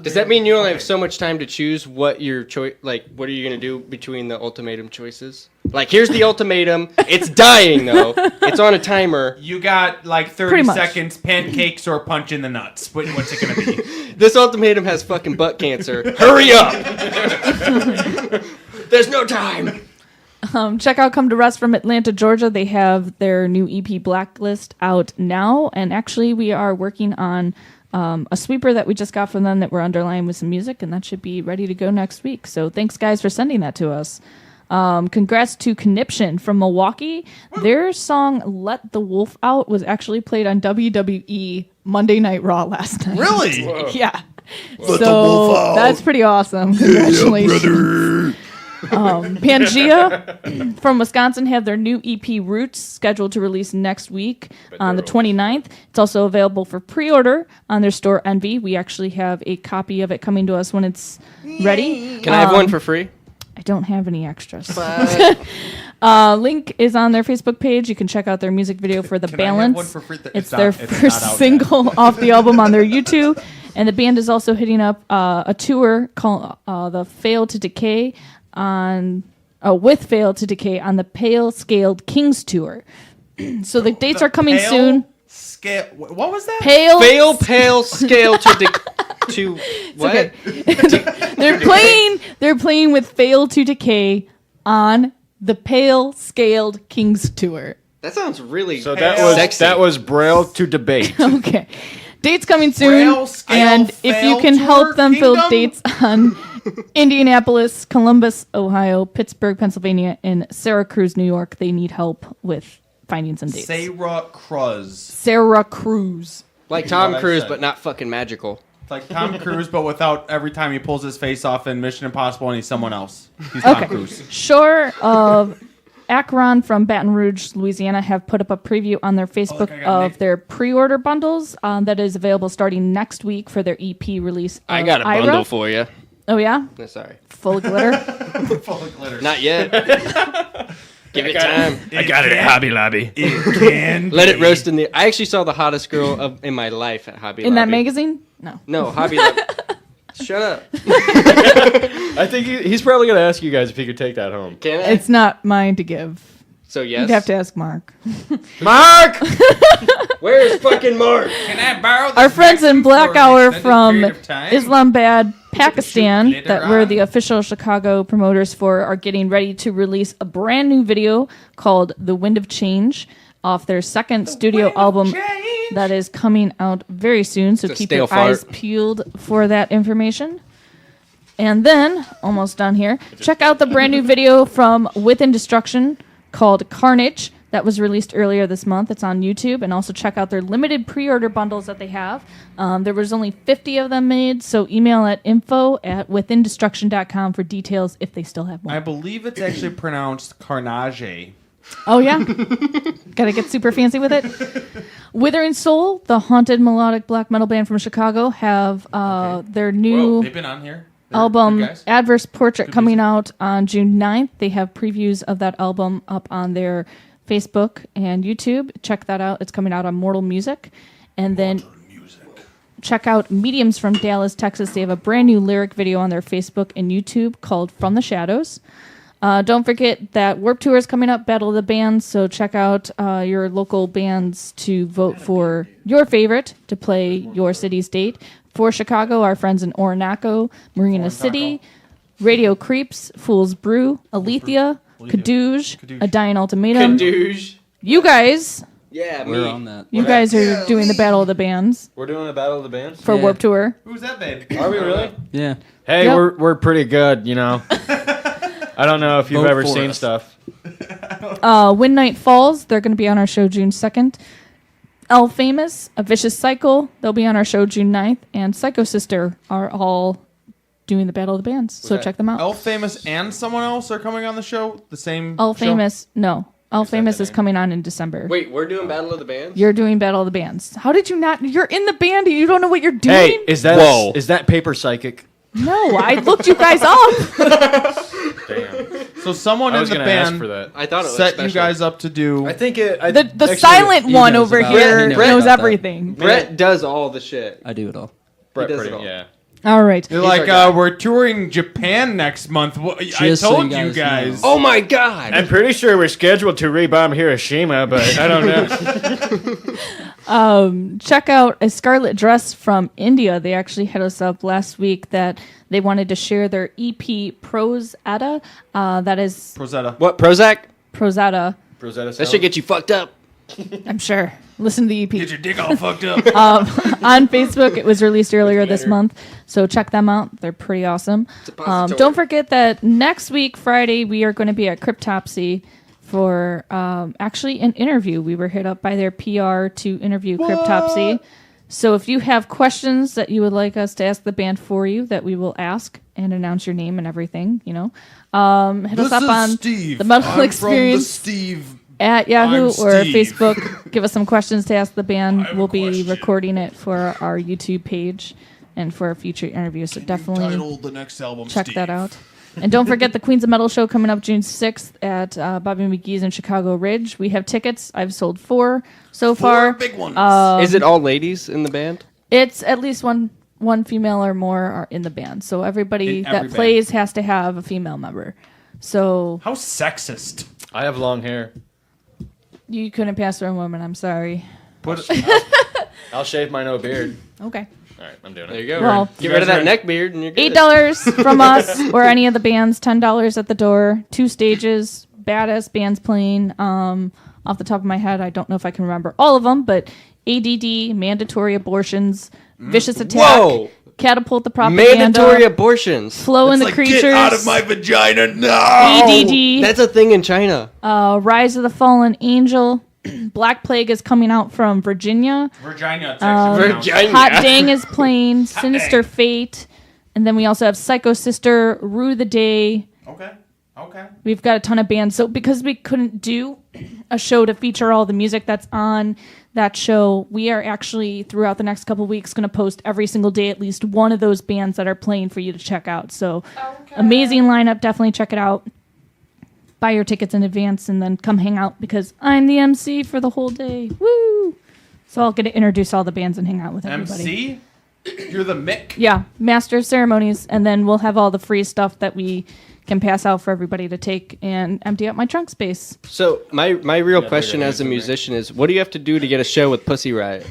Does that mean you only have so much time to choose what your choice? Like, what are you gonna do between the ultimatum choices? Like, here's the ultimatum. It's dying though. It's on a timer. You got like 30 Pretty much. seconds, pancakes or punch in the nuts. What's it gonna be? This ultimatum has fucking butt cancer. Hurry up! There's no time. Check out Come to Rest from Atlanta, Georgia. They have their new EP Blacklist out now, and actually we are working on a sweeper that we just got from them that we're underlying with some music, and that should be ready to go next week. So thanks, guys, for sending that to us. Congrats to Conniption from Milwaukee. Their song Let the Wolf Out was actually played on WWE Monday Night Raw last night. Really? Yeah. Let the wolf out. That's pretty awesome. Congratulations. Pangea from Wisconsin have their new EP Roots scheduled to release next week on the 29th. It's also available for pre-order on their store Envy. We actually have a copy of it coming to us when it's ready. Can I have one for free? I don't have any extras. Link is on their Facebook page. You can check out their music video for The Can I have one Balance. for free? It's not- their it's not first out single off the album on their YouTube. And the band is also hitting up a tour called the Fail to Decay with Fail to Decay on the Pale Scaled Kings tour. So the dates are coming Pale soon. Scale. What was that? Pale scale to what? Okay. They're playing with Fail to Decay on the Pale Scaled Kings tour. That sounds really So that was Braille to debate. Okay. Dates coming soon. Braille Scale And if you Fail can Tour help them fill Kingdom? dates on Indianapolis, Columbus, Ohio, Pittsburgh, Pennsylvania, and Syracuse, New York, they need help with finding some dates. Sarah Cruz. Sarah Cruz. Like Tom What I Cruise, said. but not fucking magical. It's like Tom Cruise, but without every time he pulls his face off in Mission Impossible and he's someone else. He's Tom Cruise. Shore of Akron from Baton Rouge, Louisiana, have put up a preview on their Facebook of their pre-order bundles that is available starting next week for their EP release. I got a Ira. bundle for you. Oh, yeah? Sorry. Full of glitter? Full of glitter. Not yet. Give it time. I got it at Hobby Lobby. It can Let it be. roast in the. I actually saw the hottest girl in my life at Hobby Lobby. In that magazine? No. No, Hobby Lobby. Shut up. I think he's probably going to ask you guys if he could take that home. Can I? It's not mine to give. So yes. You'd have to ask Mark. Mark! Where's fucking Mark? Can I borrow Our friends in Black Hour extended from period of time? Islamabad, Pakistan, later that we're on? the official Chicago promoters for, are getting ready to release a brand new video called The Wind of Change off their second studio album that is coming out very soon. So It's a keep stale your eyes fart. peeled for that information. And then, almost done here, check out the brand new video from Within Destruction called Carnage that was released earlier this month. It's on YouTube. And also check out their limited pre-order bundles that they have. There was only 50 of them made, so email at info@withindestruction.com for details if they still have more. I believe it's actually pronounced Carnage. Oh, yeah? Gotta get super fancy with it. Withering Soul, the haunted melodic black metal band from Chicago, have their new Whoa, they've been on here. They're album good guys. Adverse Portrait coming out on June 9th. They have previews of that album up on their Facebook and YouTube. Check that out. It's coming out on Mortal Music. And then check out Mediums from Dallas, Texas. They have a brand new lyric video on their Facebook and YouTube called From the Shadows. Don't forget that Warp Tour is coming up, Battle of the Bands, so check out your local bands to vote for your favorite to play your city's date. For Chicago, our friends in Orinoco, Marina City, Radio Creeps, Fool's Brew, Alethea, Kadooge, A Dying Ultimatum. Kadooge. You guys Yeah, We're on that. You guys are doing the Battle of the Bands We're doing the Battle of the Bands for Warped Tour. Who's that, babe? Are we really? Yeah. Hey, Yep. we're pretty good, you know. I don't know if you've Vote ever for seen us. stuff. When Night Falls, they're going to be on our show June 2nd. El Famous, A Vicious Cycle, they'll be on our show June 9th. And Psycho Sister are all doing the Battle of the Bands. So check them out. El Famous and someone else are coming on the show? The same El show? Famous, no. El Famous is coming on in December. Wait, we're doing Battle of the Bands? You're doing Battle of the Bands. How did you not? You're in the band and you don't know what you're doing? Hey, is that Paper Psychic? No, I looked you guys up. So someone I in was the gonna ask band for that. I thought it was set special. you guys up to do. I think it. The silent one over here knows everything. Brett does all the shit. I do it all. Brett does it pretty, all. yeah. All right. They're He's like, our guy. we're touring Japan next month. I Just so told you you guys guys. know. Oh my god! I'm pretty sure we're scheduled to rebomb Hiroshima, but I don't know. Check out A Scarlet Dress from India. They actually hit us up last week that they wanted to share their EP Prosetta. That is Rosetta. What, Prozac? Prosetta. That should get you fucked up. I'm sure. Listen to the EP. Get your dick all fucked up. On Facebook, it was released earlier this month, so check them out. They're pretty awesome. Don't forget that next week, Friday, we are going to be at Cryptopsy for actually an interview. We were hit up by their PR to interview Cryptopsy. So if you have questions that you would like us to ask the band for you, that we will ask and announce your name and everything, hit us up on the Metal Experience Steve. at Yahoo I'm or Steve. Facebook. Give us some questions to ask the band. We'll be recording it for our YouTube page and for a future interview. So definitely Title the next album. check Steve. that out. And don't forget the Queens of Metal show coming up June 6th at Bobby McGee's in Chicago Ridge. We have tickets. I've sold 4 so far. Big ones. Is it all ladies in the band? It's at least one female or more are in the band. So everybody In that every band. plays has to have a female member. So How sexist. I have long hair. you couldn't pass for a woman. I'm sorry. I'll shave my no beard. Okay. All right, I'm doing it. There you go. Well, Get rid of that neck beard and you're good. $8 from us or any of the bands. $10 at the door. 2 stages. Badass bands playing. Off the top of my head, I don't know if I can remember all of them, but ADD, Mandatory Abortions, Vicious Attack, Whoa! Catapult the Propaganda, Mandatory abortions. Flow in the Like, Creatures, get out of my vagina now. ADD, That's a thing in China. Rise of the Fallen Angel. Black Plague is coming out from Virginia. Virginia, Texas. Virginia. Hot Dang is playing. Sinister Fate. And then we also have Psycho Sister, Rue the Day. Okay. We've got a ton of bands. So because we couldn't do a show to feature all the music that's on that show, we are actually, throughout the next couple of weeks, going to post every single day at least one of those bands that are playing for you to check out. So amazing lineup. Definitely check it out. Buy your tickets in advance and then come hang out because I'm the MC for the whole day. Woo! So I'll get to introduce all the bands and hang out with everybody. MC? You're the Mick. Yeah, Master of Ceremonies. And then we'll have all the free stuff that we can pass out for everybody to take and empty out my trunk space. So my real question as a musician is, what do you have to do to get a show with Pussy Riot?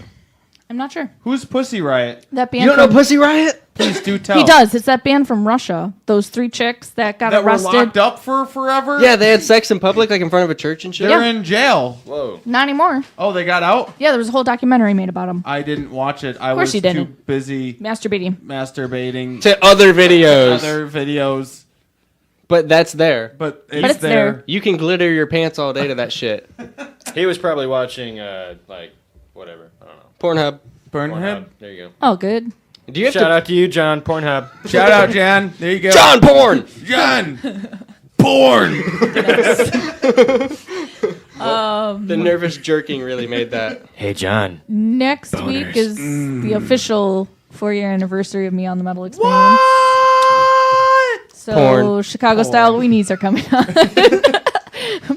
I'm not sure. Who's Pussy Riot? That band You don't know from- Pussy Riot? Please do tell. He does. It's that band from Russia. Those 3 chicks that got That were arrested. locked up for forever? Yeah, they had sex in public, like in front of a church and shit. They're in jail. Whoa. Not anymore. Oh, they got out? Yeah, there was a whole documentary made about them. I didn't watch it. I Of course was you too didn't. busy Masturbating. To other videos. Other videos. But that's there. But it's there. You can glitter your pants all day to that shit. He was probably watching, like, whatever. I don't know. Pornhub. Pornhub. There you go. Oh, good. Do you have Shout out to you, John Pornhub. Shout out, Jan. There you go. John Porn! John! Porn! The nervous jerking really made that. Hey, John. Next Boners. week is the official 4-year anniversary of me on the Metal Experience. So Porn. Chicago style weenies are coming on.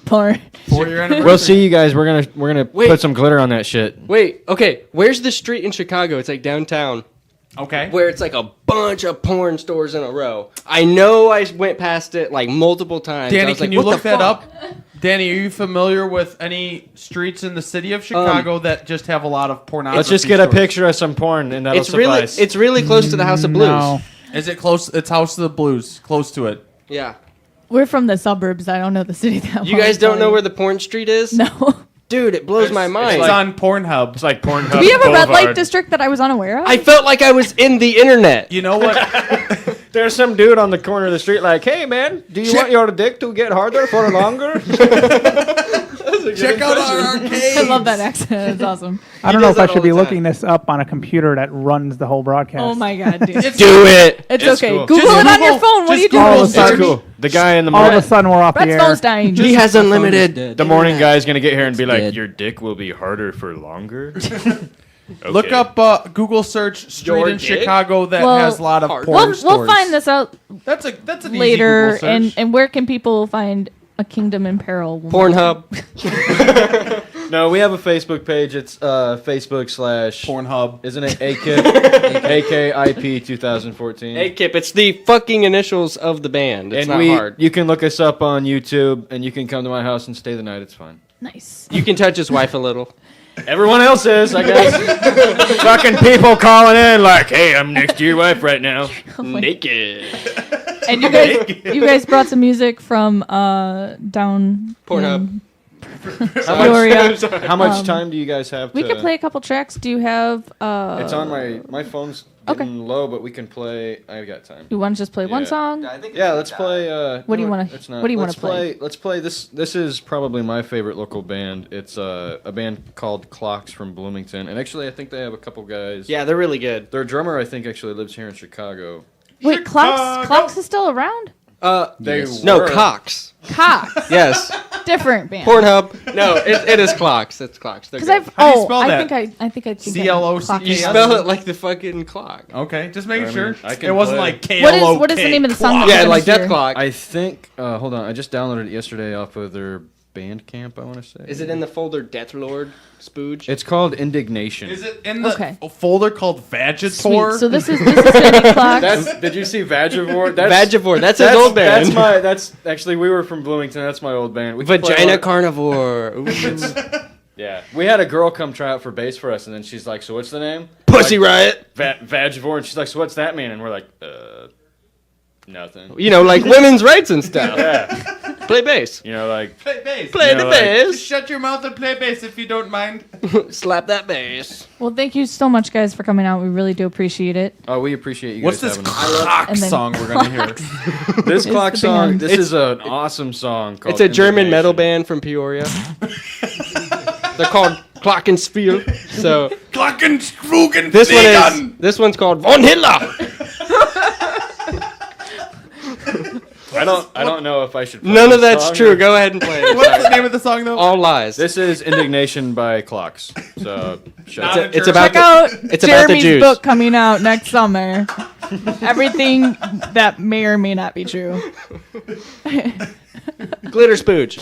Porn. 4-year anniversary. We'll see you guys. We're gonna Wait. put some glitter on that shit. Wait, okay, where's the street in Chicago? It's like downtown. Okay. Where it's like a bunch of porn stores in a row. I know I went past it like multiple times. I Danny, was can like, you what look the that fuck? up? Danny, are you familiar with any streets in the city of Chicago that just have a lot of pornography? Let's just get a stores? picture of some porn, and that'll suffice. It's really close to the House of Blues. No. Is it close? It's House of the Blues. Close to it. Yeah. We're from the suburbs. I don't know the city that You guys don't know where the porn street is? No. Dude, it blows my mind. It's on Pornhub. It's like Pornhub. Do we have a red Boulevard. light district that I was unaware of? I felt like I was in the internet. You know what? There's some dude on the corner of the street like, hey, man, do you want your dick to get harder for longer? Check out our arcade. I love that accent. It's awesome. I don't know if I should be looking this up on a computer that runs the whole broadcast. Oh my god, dude. Do it. It's It's okay. cool. Google Just it on your Google- phone. What are you just doing? Google It's Sorry. cool. The guy in the All of morning, a sudden, we're off the Brett's air. phone's dying. He has unlimited. the morning guy's gonna get here and be like, dead. your dick will be harder for longer. Look Okay. up Google search street Your in dick? Chicago that Well, has a lot of porn We'll stores. find this out That's an easy later. Google search. And where can people find A Kingdom in Peril? Pornhub. No, we have a Facebook page. It's Facebook / Pornhub. Isn't it AKIP 2014? Hey, Kip, it's the fucking initials of the band. It's not hard. You can look us up on YouTube, and you can come to my house and stay the night. It's fine. Nice. You can touch his wife a little. Everyone else is, I guess. Fucking people calling in like, hey, I'm next to your wife right now. Naked. And you guys brought some music from down Pornhub. Peoria. How much time do you guys have? We could play a couple tracks. Do you have? It's on my phone's getting low, but we can play. I've got time. You want to just play one Yeah. song? Yeah, let's play. What do you wanna- it's not. what do you wanna Let's play? Let's play this. This is probably my favorite local band. It's a band called Clocks from Bloomington, and actually, I think they have a couple guys. Yeah, they're really good. Their drummer, I think, actually lives here in Chicago. Wait, Clocks is still around? No, Cox. Cox. Yes. Different band. Pornhub. No, it is Clocks. It's Clocks. They're Because good. I've How do you spell I that? think I think CLOCK. You spell it like the fucking clock. Okay, just making I mean, sure. I can It wasn't play. like KLOK. What is the name of the song? that Yeah, we're like gonna Death hear? Clock. I think. Hold on. I just downloaded it yesterday off of their Bandcamp. I want to say. Is it in the folder Death Lord Spooge? It's called Indignation. Is it in the Okay. folder called Vagitor? Sweet. So this is gonna be Clocks. Did you see Vagivore? Vagivore. That's his old band. That's actually we were from Bloomington. That's my old band. We could play Vagina a lot- Carnivore. Ooh. Yeah, we had a girl come try out for bass for us, and then she's like, "So what's the name?" Pussy Like, Riot. Vagivore, and she's like, "So what's that mean?" And we're like, nothing. You know, like women's rights and stuff. Yeah, Play bass. you know, like Play bass. Play You the know, like- bass. Just shut your mouth and play bass if you don't mind. Slap that bass. Well, thank you so much, guys, for coming out. We really do appreciate it. oh, we appreciate you What's guys this having us. clock And then song we're gonna hear? This clock the song. band. This is an awesome song. Called It's a German Indignation. metal band from Peoria. They're called Glockenspiel. So Glockenstrugen. this one's called Von Hitler. I don't know if I should. Play None of this that's song true. or- Go ahead and play it. What's the name of the song though? All lies. This is Indignation by Clocks. So shut up. It's about Check out it's about the Jeremy's Jews. book coming out next summer. Everything that may or may not be true. Glitter Spooge.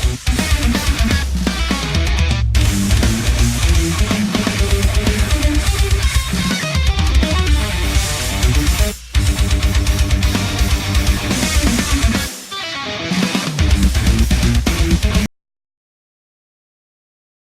Metal.